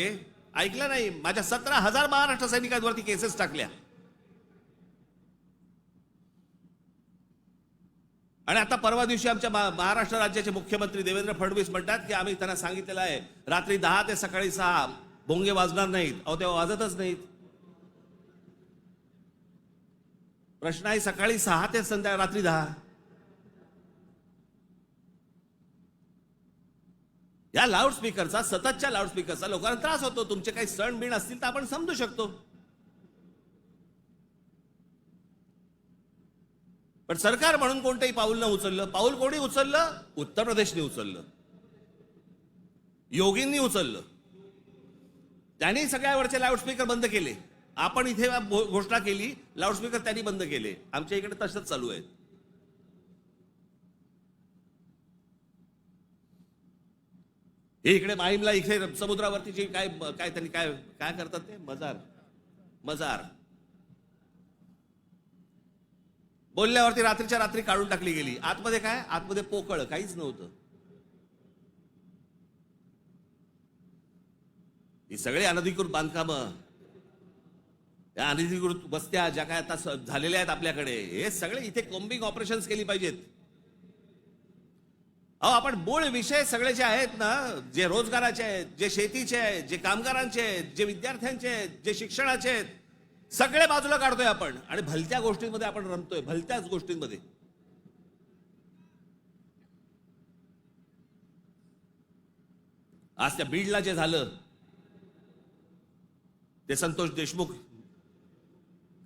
ऐकलं नाही. माझ्या 17,000 महाराष्ट्र सैनिकांवरती केसेस टाकल्या. आणि आता परवा दिवशी आमच्या महाराष्ट्र राज्याचे मुख्यमंत्री देवेंद्र फडणवीस म्हणतात की आम्ही त्यांना सांगितलेलं आहे रात्री 10 ते सकाळी 6 भोंगे वाजणार नाहीत. अहो, तेव्हा वाजतच नाहीत. प्रश्न आहे सकाळी 6 ते रात्री 10. या लाऊडस्पीकरचा, सततच्या लाऊडस्पीकरचा लोकांना त्रास होतो. तुमचे काही सण बिण असतील तर आपण समजू शकतो, पण सरकार म्हणून कोणतंही पाऊल न उचललं. पाऊल कोणी उचललं? उत्तर प्रदेशने उचललं, योगींनी उचललं. त्यांनी सगळ्यावरचे लाऊडस्पीकर बंद केले. आपण इथे घोषणा केली, लाऊडस्पीकर त्यांनी बंद केले. आमच्या इकडे तसंच चालू आहे. हे इकडे माहीमला इथे समुद्रावरती जे काय काय त्यांनी काय काय करतात ते मजार बोलल्यावरती रात्रीच्या रात्री काढून टाकली गेली. आतमध्ये काय? आतमध्ये पोकळ काहीच नव्हतं. ही सगळी अनधिकृत बांधकामं, या अनधिकृत वस्त्या ज्या काय आता झालेल्या आहेत आपल्याकडे, हे सगळे इथे कोम्बिंग ऑपरेशन्स केली पाहिजेत. अहो, आपण मूळ विषय सगळे जे आहेत ना, जे रोजगाराचे आहेत, जे शेतीचे आहेत, जे कामगारांचे आहेत, जे विद्यार्थ्यांचे आहेत, जे शिक्षणाचे आहेत, सगळे बाजूला काढतोय आपण आणि भलत्या गोष्टींमध्ये आपण रमतोय. भलत्याच गोष्टींमध्ये. आज त्या बीडला जे झालं, ते संतोष देशमुख,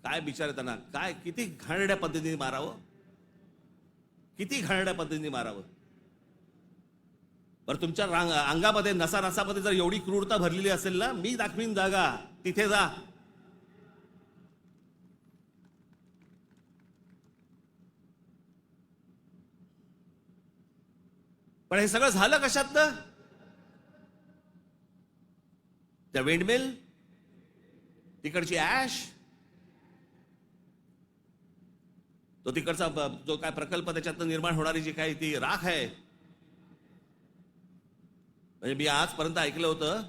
काय बिचारे, त्यांना काय किती घाणेरड्या पद्धतीने मारावं, किती घाणेरड्या पद्धतीने मारावं. बरं तुमच्या अंगामध्ये नसा नसामध्ये जर एवढी क्रूरता भरलेली असेल ना, मी दाखवीन जागा, तिथे जा. पण हे सगळं झालं कशातनं? त्या विंडमिल, तिकडची ऍश, तो तिकडचा जो काय प्रकल्प, त्याच्यातनं निर्माण होणारी जी काही ती राख आहे. म्हणजे मी आजपर्यंत ऐकलं होतं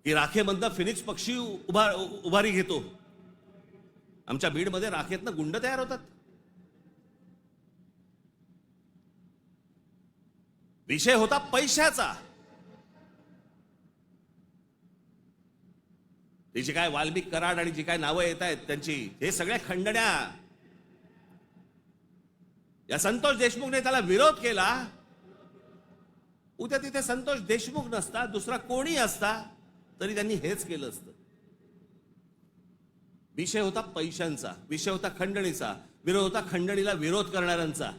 की राखेमधनं फिनिक्स पक्षी उभारी घेतो. आमच्या बीडमध्ये राखेतनं गुंड तयार होतात. विषय होता पैशाचा. ती जी काय वाल्मिक कराड आणि जी काय नावं येत आहेत त्यांची, हे सगळ्या खंडण्या. या संतोष देशमुखने त्याला विरोध केला. उद्या तिथे संतोष देशमुख नसता, दुसरा कोणी असता तरी त्यांनी हेच केलं असतं. विषय होता पैशांचा, विषय होता खंडणीचा, विरोध होता खंडणीला विरोध करणाऱ्यांचा.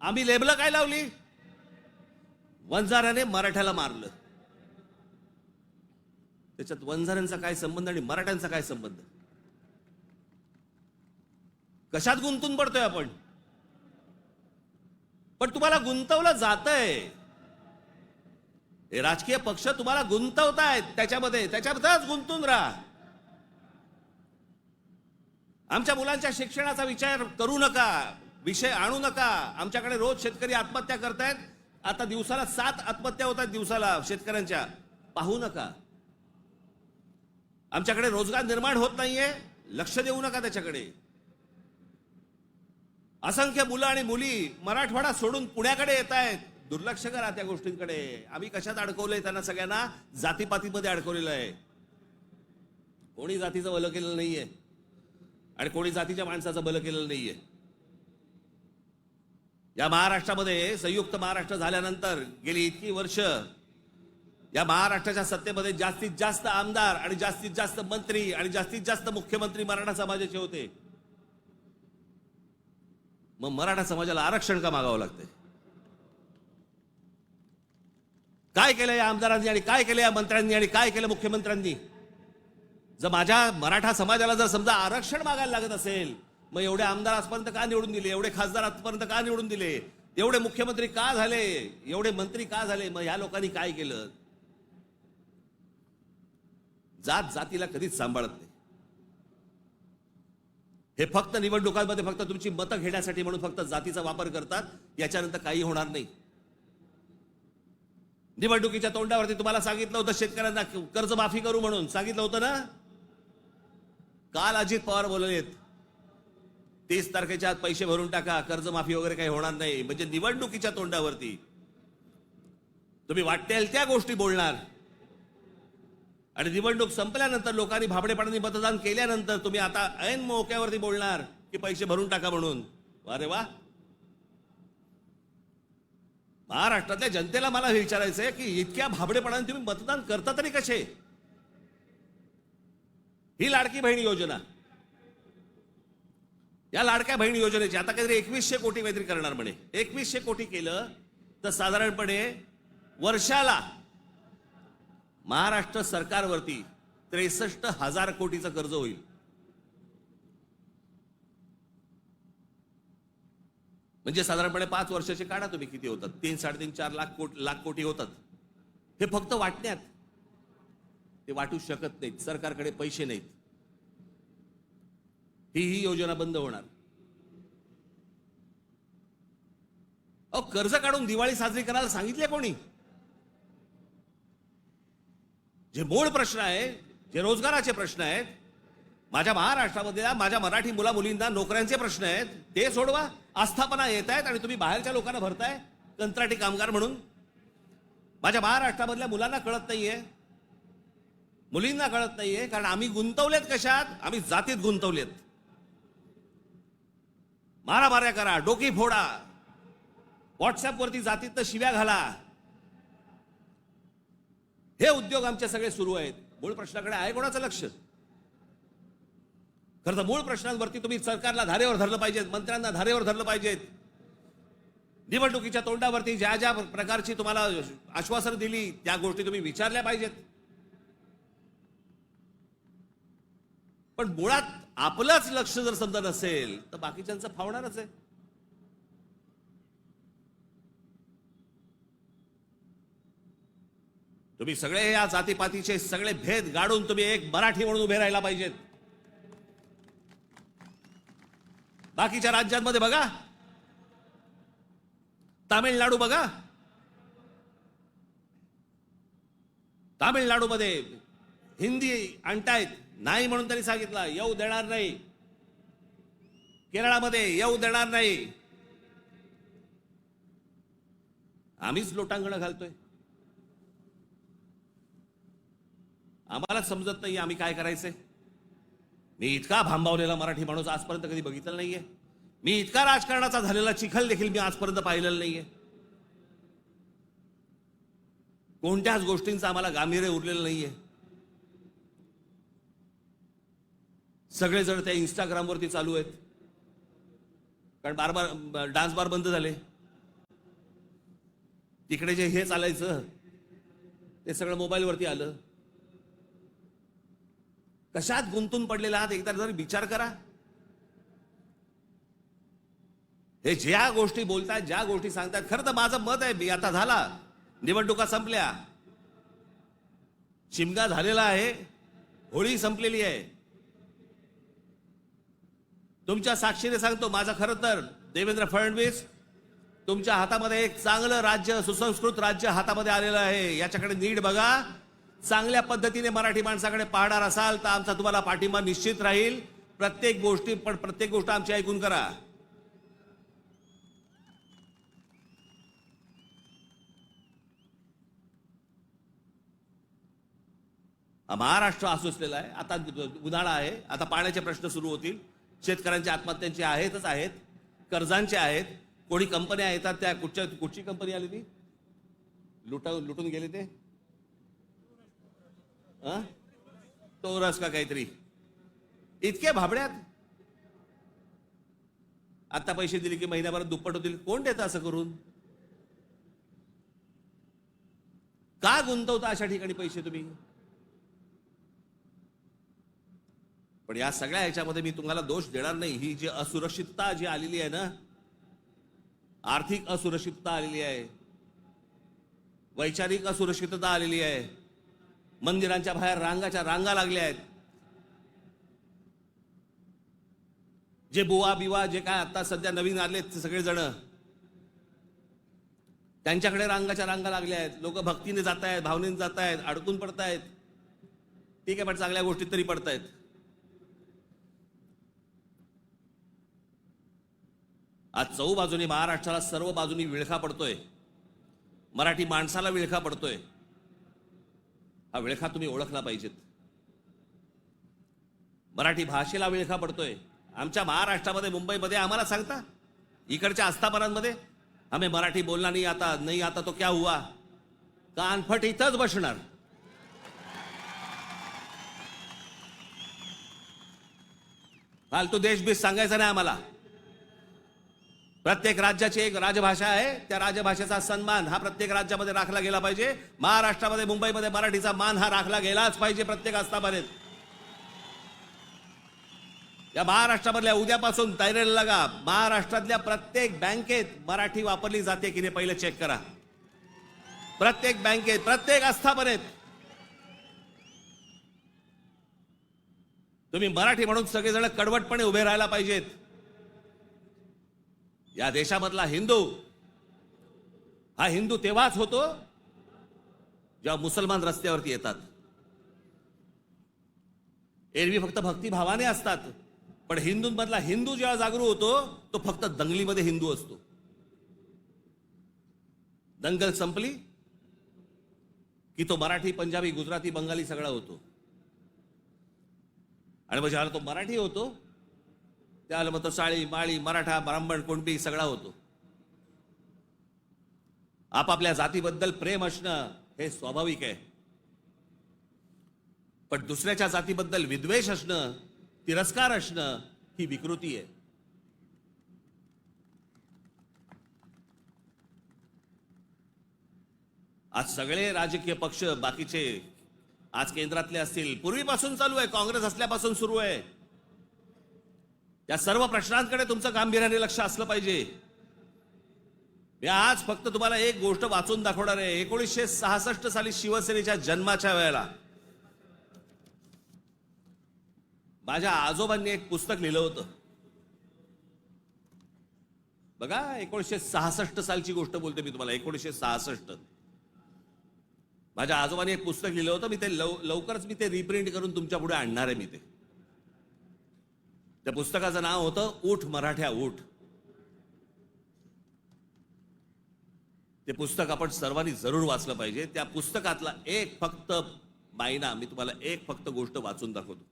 आम्ही लेबलं काय लावली? वंजाऱ्याने मराठ्याला मारलं. त्याच्यात वंजाऱ्यांचा काय संबंध आणि मराठ्यांचा काय संबंध? कशात गुंतून पडतोय आपण? पण तुम्हाला गुंतवलं जातंय. हे राजकीय पक्ष तुम्हाला गुंतवतायत त्याच्याबद्दलच गुंतून राहा. आमच्या मुलांच्या शिक्षणाचा विचार करू नका, विषय आणू नका. आमच्याकडे रोज शेतकरी आत्महत्या करतायत. आता दिवसाला 7 आत्महत्या होत आहेत दिवसाला शेतकऱ्यांच्या. पाहू नका. आमच्याकडे रोजगार निर्माण होत नाहीये, लक्ष देऊ नका त्याच्याकडे. असंख्य मुलं आणि मुली मराठवाडा सोडून पुण्याकडे येत आहेत. दुर्लक्ष करा त्या गोष्टींकडे. आम्ही कशात अडकवलंय त्यांना? सगळ्यांना जातीपातीमध्ये अडकवलेलं आहे. कोणी जातीचं भलं केलेलं नाहीये आणि कोणी जातीच्या माणसाचं भलं केलेलं नाहीये. या महाराष्ट्रामध्ये संयुक्त महाराष्ट्र झाल्यानंतर गेली इतकी वर्ष या महाराष्ट्राच्या सत्तेमध्ये जास्तीत जास्त आमदार आणि जास्तीत जास्त मंत्री आणि जास्तीत जास्त मुख्यमंत्री मराठा समाजाचे होते. मग मराठा समाजाला आरक्षण का मागावं लागतंय? काय केलं या आमदारांनी आणि काय केलं या मंत्र्यांनी आणि काय केलं मुख्यमंत्र्यांनी? जर माझ्या मराठा समाजाला जर समजा आरक्षण मागायला लागत असेल, मग एवढे आमदार आजपर्यंत का निवडून दिले? एवढे खासदार आजपर्यंत का निवडून दिले? एवढे मुख्यमंत्री का झाले? एवढे मंत्री का झाले? मग ह्या लोकांनी काय केलं? जात जातीला कधीच सांभाळत नाही. हे फक्त निवडणुकांमध्ये फक्त तुमची मतं घेण्यासाठी म्हणून फक्त जातीचा वापर करतात. याच्यानंतर काही होणार नाही. निवडणुकीच्या तोंडावरती तुम्हाला सांगितलं होतं शेतकऱ्यांना कर्जमाफी करू म्हणून, सांगितलं होतं ना? काल अजित पवार बोललेत 30 तारखेच्या आत पैसे भरून टाका, कर्जमाफी वगैरे काही होणार नाही. म्हणजे निवडणुकीच्या तोंडावरती तुम्ही वाटेल त्या गोष्टी बोलणार आणि निवडणूक संपल्यानंतर लोकांनी भाबडेपणाने मतदान केल्यानंतर तुम्ही आता ऐन मोक्यावरती बोलणार की पैसे भरून टाका म्हणून. अरे वा. महाराष्ट्रातल्या जनतेला मला हे विचारायचंय की इतक्या भाबडेपणाने तुम्ही मतदान करता तरी कसे? ही लाडकी बहीण योजना, या लाडक्या बहीण योजनेची आता काहीतरी 2100 कोटी काहीतरी करणार म्हणे. 2100 कोटी केलं तर साधारणपणे वर्षाला महाराष्ट्र सरकारवरती 63,000 कोटीचं कर्ज होईल. म्हणजे साधारणपणे 5 वर्षाचे काढा तुम्ही, किती होतात? 3-3.5-4 लाख कोटी होतात. हे फक्त वाटण्यात. ते वाटू शकत नाहीत, सरकारकडे पैसे नाहीत. ही योजना बंद होणार. कर्ज काढून दिवाळी साजरी करायला सांगितले कोणी? जे मूळ प्रश्न आहे, जे रोजगाराचे प्रश्न आहेत, माझ्या महाराष्ट्रामध्ये माझ्या मराठी मुला मुलींना नोकऱ्यांचे प्रश्न आहेत, ते सोडवा. आस्थापना येत आहेत आणि तुम्ही बाहेरच्या लोकांना भरताय कंत्राटी कामगार म्हणून. माझ्या महाराष्ट्रामधल्या मुलांना कळत नाहीये, मुलींना कळत नाहीये, कारण आम्ही गुंतवलेत कशात? आम्ही जातीत गुंतवलेत. मारामाऱ्या करा, डोकी फोडा, व्हॉट्सअपवरती जातीत शिव्या घाला, हे उद्योग आमचे सगळे सुरू आहेत. मूळ प्रश्नाकडे आहे कोणाचं लक्ष? खरं तर मूळ प्रश्नांवरती तुम्ही सरकारला धारेवर धरलं पाहिजे, मंत्र्यांना धारेवर धरलं पाहिजेत. निवडणुकीच्या तोंडावरती ज्या ज्या प्रकारची तुम्हाला आश्वासनं दिली त्या गोष्टी तुम्ही विचारल्या पाहिजेत. पण मुळात आपलंच लक्ष जर समजा नसेल तर बाकीच्यांचं फावणारच आहे. तुम्ही सगळे या जातीपातीचे सगळे भेद गाडून तुम्ही एक मराठी म्हणून उभे राहायला पाहिजेत. बाकीच्या राज्यांमध्ये बघा, तामिळनाडू बघा, तामिळनाडूमध्ये हिंदी आणतायत, नाही म्हणून त्यांनी सांगितलं येऊ देणार नाही. केरळामध्ये येऊ देणार नाही. आम्हीच लोटांगण घालतोय. आम्हाला समजत नाही आम्ही काय करायचंय. मी इतका भांबावलेला मराठी माणूस आजपर्यंत कधी बघितलं नाहीये. मी इतका राजकारणाचा झालेला चिखल देखील मी आजपर्यंत पाहिलेलं नाहीये. कोणत्याच गोष्टींचं आम्हाला गांभीर्य उरलेलं नाहीये. सगळेजण त्या इंस्टाग्रामवरती चालू आहेत, कारण बार डान्स बार बंद झाले. तिकडे जे हे चालायचं ते सगळं मोबाईलवरती आलं. कशात गुंतून पडलेला आहात एकदा जरी विचार करा. हे ज्या गोष्टी बोलतायत, ज्या गोष्टी सांगतायत, खरं तर माझं मत आहे, मी आता झाला, निवडणुका संपल्या, शिमगा झालेला आहे, होळी संपलेली आहे. तुमच्या साक्षीने सांगतो, माझं खरं तर देवेंद्र फडणवीस तुमच्या हातामध्ये एक चांगलं राज्य, सुसंस्कृत राज्य हातामध्ये आलेलं आहे. याच्याकडे नीट बघा. चांगल्या पद्धतीने मराठी माणसाकडे पाहणार असाल तर आमचा तुम्हाला पाठिंबा निश्चित राहील. प्रत्येक गोष्ट आमची ऐकून करा. महाराष्ट्र आसुसलेला आहे. आता उन्हाळा आहे, आता पाण्याचे प्रश्न सुरू होतील. शेतकऱ्यांच्या आत्महत्यांचे आहेतच आहेत, कर्जांचे आहेत. कोणी कंपन्या येतात, त्या कुठची कंपनी आली ती लुटून गेले ते तोरस का काहीतरी, इतके भाबड्यात. आता पैसे दिले की महिन्याभरात दुप्पट होतील. कोण देतं असं करून? का गुंतवता अशा ठिकाणी पैसे तुम्ही? पण या सगळ्या ह्याच्यामध्ये मी तुम्हाला दोष देणार नाही. ही जी असुरक्षितता जी आलेली आहे ना, आर्थिक असुरक्षितता आलेली आहे, वैचारिक असुरक्षितता आलेली आहे, मंदिरांच्या बाहेर रांगा लागल्या आहेत. जे बुवा बिवा जे काय आता सध्या नवीन आले सगळेजण, त्यांच्याकडे रांगा लागल्या आहेत. लोक भक्तीने जात आहेत, भावनेने जात आहेत, अडकून पडतायत. ठीक आहे, पण चांगल्या गोष्टीत तरी पडतायत. आज चहूबाजूनी महाराष्ट्राला सर्व बाजूनी विळखा पडतोय. मराठी माणसाला विळखा पडतोय. हा विळखा तुम्ही ओळखला पाहिजेत. मराठी भाषेला विळखा पडतोय. आमच्या महाराष्ट्रामध्ये, मुंबईमध्ये आम्हाला सांगता, इकडच्या आस्थापनांमध्ये आम्ही मराठी बोलना नाही आता तो क्या हुआ, कानफट इथंच बसणार. फालतू देशबीस सांगायचा नाही आम्हाला. प्रत्येक राज्याची एक राजभाषा आहे. त्या राजभाषेचा सन्मान हा प्रत्येक राज्यामध्ये राखला गेला पाहिजे. महाराष्ट्रामध्ये, मुंबईमध्ये मराठीचा मान हा राखला गेलाच पाहिजे प्रत्येक आस्थापनेत. या महाराष्ट्रामधल्या उद्यापासून तयारीला लागा. महाराष्ट्रातल्या प्रत्येक बँकेत मराठी वापरली जाते की नाही पहिलं चेक करा. प्रत्येक बँकेत, प्रत्येक आस्थापनेत तुम्ही मराठी म्हणून सगळेजण कडवटपणे उभे राहायला पाहिजेत. या देशामधला हिंदू हा हिंदू तेव्हाच होतो जेव्हा मुसलमान रस्त्यावरती येतात. एरवी फक्त भक्तिभावाने असतात, पण हिंदूंमधला हिंदू जेव्हा जागरूक होतो तो फक्त दंगलीमध्ये हिंदू असतो. दंगल संपली की तो मराठी, पंजाबी, गुजराती, बंगाली सगळा होतो. आणि मग ज्याला तो मराठी होतो त्याला मग तो साळी, माळी, मराठा, ब्राह्मण, कुणबी सगळा होतो. आपापल्या जातीबद्दल प्रेम असणं हे स्वाभाविक आहे, पण दुसऱ्याच्या जातीबद्दल विद्वेष असणं तिरस्कार असणं ही विकृती आहे. आज सगळे राजकीय पक्ष बाकीचे आज केंद्रातले असतील, पूर्वीपासून चालू आहे, काँग्रेस असल्यापासून सुरू आहे. या सर्व प्रश्नांकडे तुमचं गांभीर्याने लक्ष असलं पाहिजे. मी आज फक्त तुम्हाला एक गोष्ट वाचून दाखवणार आहे. 1966 साली शिवसेनेच्या जन्माच्या वेळेला माझ्या आजोबांनी एक पुस्तक लिहिलं होतं. बघा, 1966 सालची गोष्ट बोलते मी तुम्हाला. 1966 माझ्या आजोबांनी एक पुस्तक लिहिलं होतं. मी ते लवकरच मी ते रिप्रिंट करून तुमच्या पुढे आणणार आहे. मी त्या पुस्तकाचं नाव होतं उठ मराठ्या उठ. ते पुस्तक आपण सर्वांनी जरूर वाचलं पाहिजे. त्या पुस्तकातला एक फक्त मायना मी तुम्हाला एक फक्त गोष्ट वाचून दाखवतो.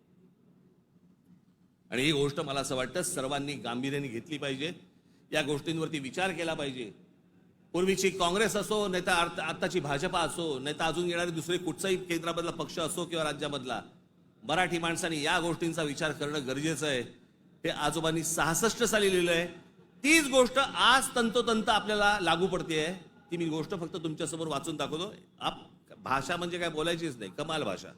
आणि ही गोष्ट मला असं वाटतं सर्वांनी गांभीर्याने घेतली पाहिजे. या गोष्टींवरती विचार केला पाहिजे. पूर्वीची काँग्रेस असो, नाही तर आताची भाजपा असो, नाही तर अजून येणारे दुसरे कुठचाही केंद्रामधला पक्ष असो किंवा राज्यामधला, मराठी माणसांनी या गोष्टींचा विचार करणं गरजेचं आहे. हे आजोबांनी 66 साली लिहिलंय. तीच गोष्ट आज तंतोतंत आपल्याला लागू पडतेय. ती मी गोष्ट फक्त तुमच्यासमोर वाचून दाखवतो. भाषा म्हणजे काय बोलायचीच नाही, कमाल भाषा.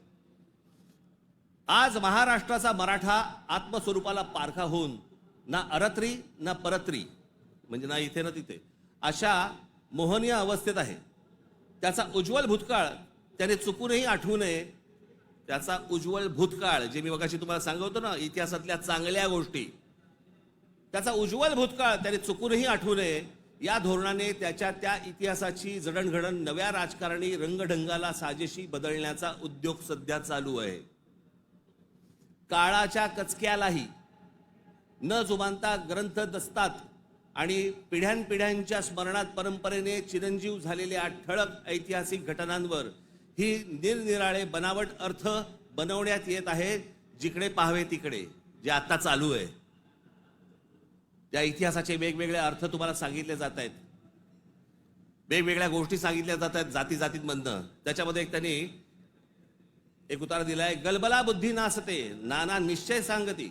आज महाराष्ट्राचा मराठा आत्मस्वरूपाला पारखा होऊन ना अरत्री ना परत्री, म्हणजे ना इथे ना तिथे, अशा मोहनीय अवस्थेत आहे. त्याचा उज्ज्वल भूतकाळ त्याने चुकूनही आठवू नये. त्याचा उज्ज्वल भूतकाळ, जे मी मगाशी तुम्हाला सांगतो ना, इतिहासातल्या चांगल्या गोष्टी, त्याचा उज्ज्वल भूतकाळ त्याने चुकूनही आठवू नये. या धोरणाने त्याच्या त्या इतिहासाची जडणघडण नव्या राजकारणी रंगढंगाला साजेशी बदलण्याचा उद्योग सध्या चालू आहे. काळाच्या कचक्यालाही न जुमानता ग्रंथ दस्तात आणि पिढ्यानपिढ्यांच्या स्मरणात परंपरेने चिरंजीव झालेल्या ठळक ऐतिहासिक घटनांवर ही निरनिराळे बनावट अर्थ बनवण्यात येत आहेत. जिकडे पाहावे तिकडे जे आता चालू आहे, त्या इतिहासाचे वेगवेगळे अर्थ तुम्हाला सांगितले जात आहेत. वेगवेगळ्या गोष्टी सांगितल्या जात आहेत जाती जातींमधनं. त्याच्यामध्ये एक त्यांनी एक उतारा दिलाय. गलबला बुद्धी नासते नाना निश्चय सांगती,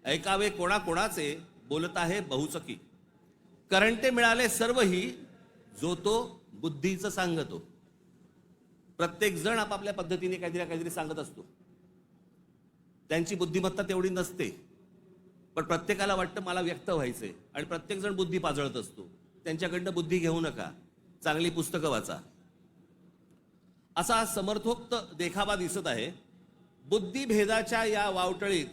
ऐकावे कोणाकोणाचे बोलत आहे बहुचकी, करंटे मिळाले सर्वही जो तो बुद्धीचं सांगतो. प्रत्येक जण आपापल्या पद्धतीने काहीतरी सांगत असतो. त्यांची बुद्धिमत्ता तेवढी नसते, पण प्रत्येकाला वाटतं मला व्यक्त व्हायचंय, आणि प्रत्येक जण बुद्धी पाजळत असतो. त्यांच्याकडनं बुद्धी घेऊ नका, चांगली पुस्तकं वाचा. असा समर्थोक्त देखावा दिसत आहे. बुद्धिभेदाच्या या वावटळीत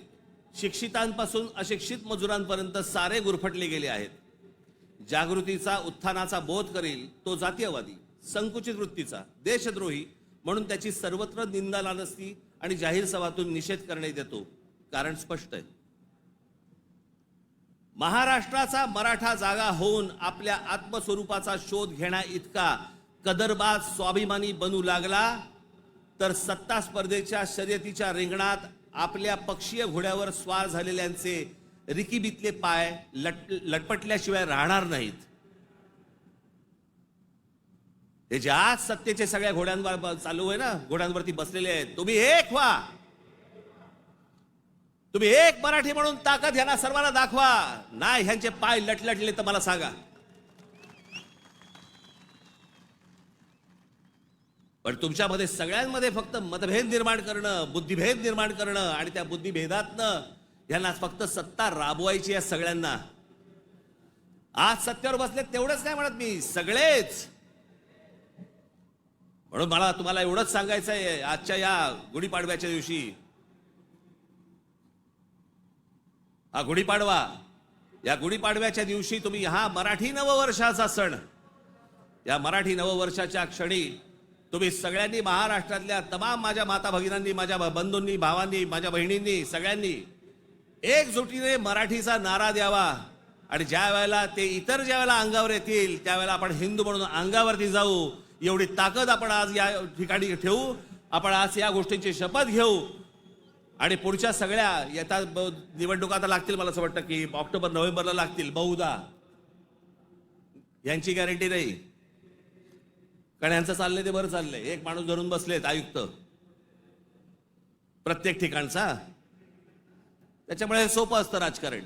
शिक्षितांपासून अशिक्षित मजुरांपर्यंत सारे गुरफटले गेले आहेत. जागृतीचा उत्थानाचा बोध करील तो जातीयवादी, संकुचित वृत्तीचा, देशद्रोही म्हणून त्याची सर्वत्र निंदा लानस्ती आणि जाहीर सभातून निषेध करण्यात येतो. कारण स्पष्ट आहे. महाराष्ट्राचा मराठा जागा होऊन आपल्या आत्मस्वरूपाचा शोध घेण्या इतका कदरबाज स्वाभिमानी बनू लागला तर सत्ता स्पर्धेच्या शर्यतीच्या रिंगणात आपल्या पक्षीय घोड्यावर स्वार झालेल्यांचे रिकीबितले पाय लटपटल्याशिवाय राहणार नाहीत. हे जे आज सत्तेचे सगळ्या घोड्यांवर चालू आहे ना, घोड्यांवरती बसलेले आहेत, तुम्ही एक व्हा. तुम्ही एक मराठी म्हणून ताकद ह्यांना सर्वांना दाखवा. नाही ह्यांचे पाय लटलटले तर मला सांगा. पण तुमच्यामध्ये सगळ्यांमध्ये फक्त मतभेद निर्माण करणं, बुद्धिभेद निर्माण करणं, आणि त्या बुद्धिभेदातनं ह्यांना फक्त सत्ता राबवायची आहे सगळ्यांना. आज सत्तेवर बसले तेवढंच नाही म्हणत मी, सगळेच. म्हणून मला तुम्हाला एवढंच सांगायचं आहे, आजच्या या गुढीपाडव्याच्या दिवशी, हा गुढीपाडवा, या गुढीपाडव्याच्या दिवशी तुम्ही हा मराठी नववर्षाचा सण, या मराठी नववर्षाच्या क्षणी तुम्ही सगळ्यांनी, महाराष्ट्रातल्या तमाम माझ्या माता भगिनींनी, माझ्या बंधूंनी, भावांनी, माझ्या बहिणींनी, सगळ्यांनी एकजुटीने मराठीचा नारा द्यावा. आणि ज्या वेळेला ते इतर ज्या वेळेला अंगावर येतील त्यावेळेला आपण हिंदू म्हणून अंगावरती जाऊ. एवढी ताकद आपण आज या ठिकाणी ठेवू. आपण आज या गोष्टींची शपथ घेऊ. आणि पुढच्या सगळ्या येता निवडणुका आता लागतील, मला असं वाटतं की ऑक्टोबर नोव्हेंबरला लागतील बहुधा. यांची गॅरंटी नाही, कारण यांचं चाललंय ते बरं चाललंय. एक माणूस धरून बसलेत आयुक्त प्रत्येक ठिकाणचा. त्याच्यामुळे सोपं असतं राजकारण.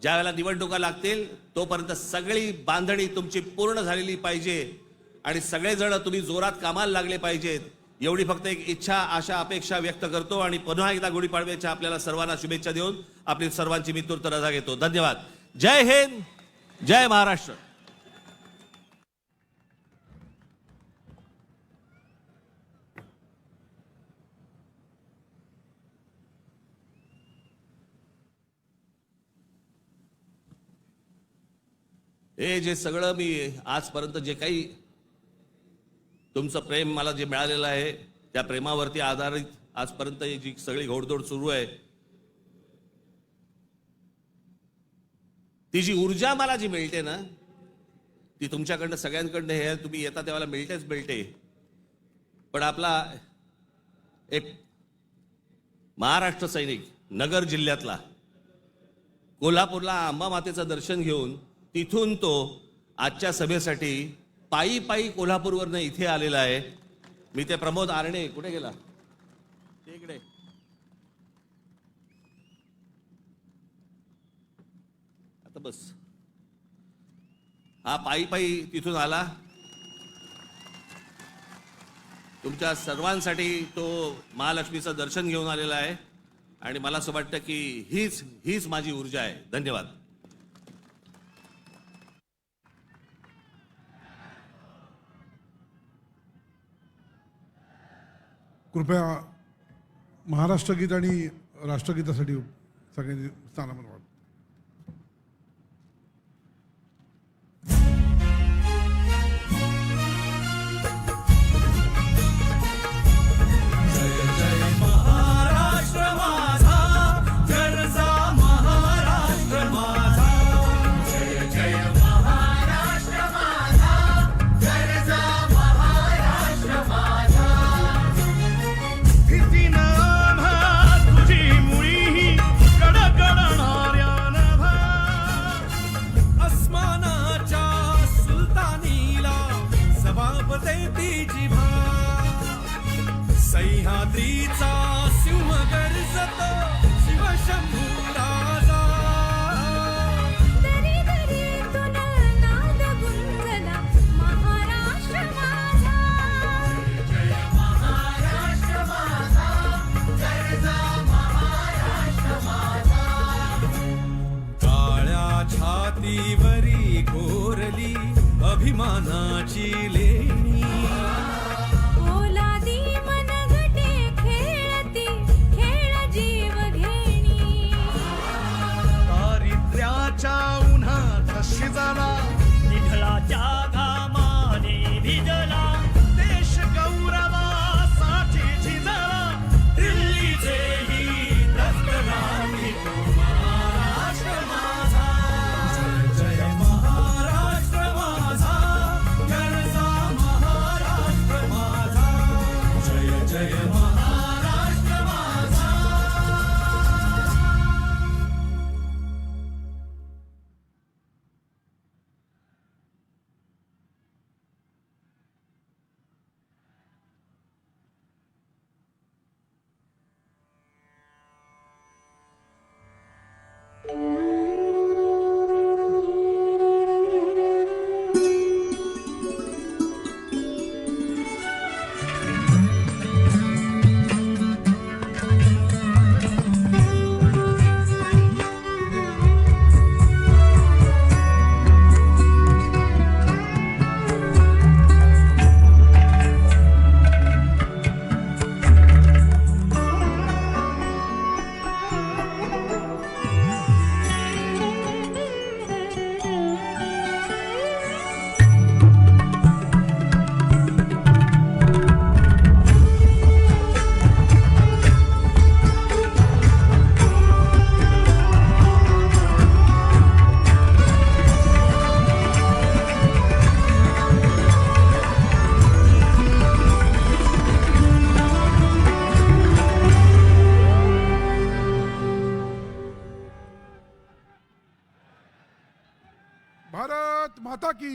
ज्या वेळेला निवडणुका लागतील तोपर्यंत सगळी बांधणी तुमची पूर्ण झालेली पाहिजे आणि सगळेजण तुम्ही जोरात कामाला लागले पाहिजेत. एवढी फक्त एक इच्छा, आशा, अपेक्षा व्यक्त करतो आणि पुन्हा एकदा गुढीपाडव्याच्या आपल्याला सर्वांना शुभेच्छा देऊन आपली सर्वांची मी तूर्त रजा घेतो. धन्यवाद. जय हिंद, जय महाराष्ट्र. हे जे सगळं मी आजपर्यंत जे काही तुमचं प्रेम मला जे मिळालेलं आहे त्या प्रेमावरती आधारित आजपर्यंत जी सगळी घोडदौड सुरू आहे, ती जी ऊर्जा मला जी मिळते ना, ती तुमच्याकडनं सगळ्यांकडनं हे तुम्ही येता तेव्हा मिळते. पण आपला एक महाराष्ट्र सैनिक नगर जिल्ह्यातला कोल्हापूरला अंबा मातेचं दर्शन घेऊन तिथून तो आजच्या सभेसाठी पायी पायी कोल्हापूरवरनं इथे आलेला आहे. मी ते प्रमोद आरणे, कुठे गेला ते, इकडे आता बस. हा पायी पायी तिथून आला. तुमच्या सर्वांसाठी तो महालक्ष्मीचं दर्शन घेऊन आलेला आहे आणि मला असं वाटतं की हीच माझी ऊर्जा आहे. धन्यवाद.
कृपया महाराष्ट्र गीत आणि राष्ट्रगीतासाठी सगळ्यांनी स्थानापन्न व्हावं.
सह्याद्रीचा सिंह गर्जतो शिवशंभू राजा. दरी दरीतून नाद गुंजला महाराष्ट्र माझा. जय महाराष्ट्र माझा, गर्जा महाराष्ट्र माझा. काळ्या छातीवरी कोरली अभिमानाची लेणी. शिजला निढळाच्या घामाने भिजला देश गौरवासाठी झिजला. दिल्लीचे ही दस्तराणी महाराष्ट्र माझा. जय महाराष्ट्र माझा, गर्जा महाराष्ट्र माझा. जय जय महाराष्ट्र माझा.
भारत माता की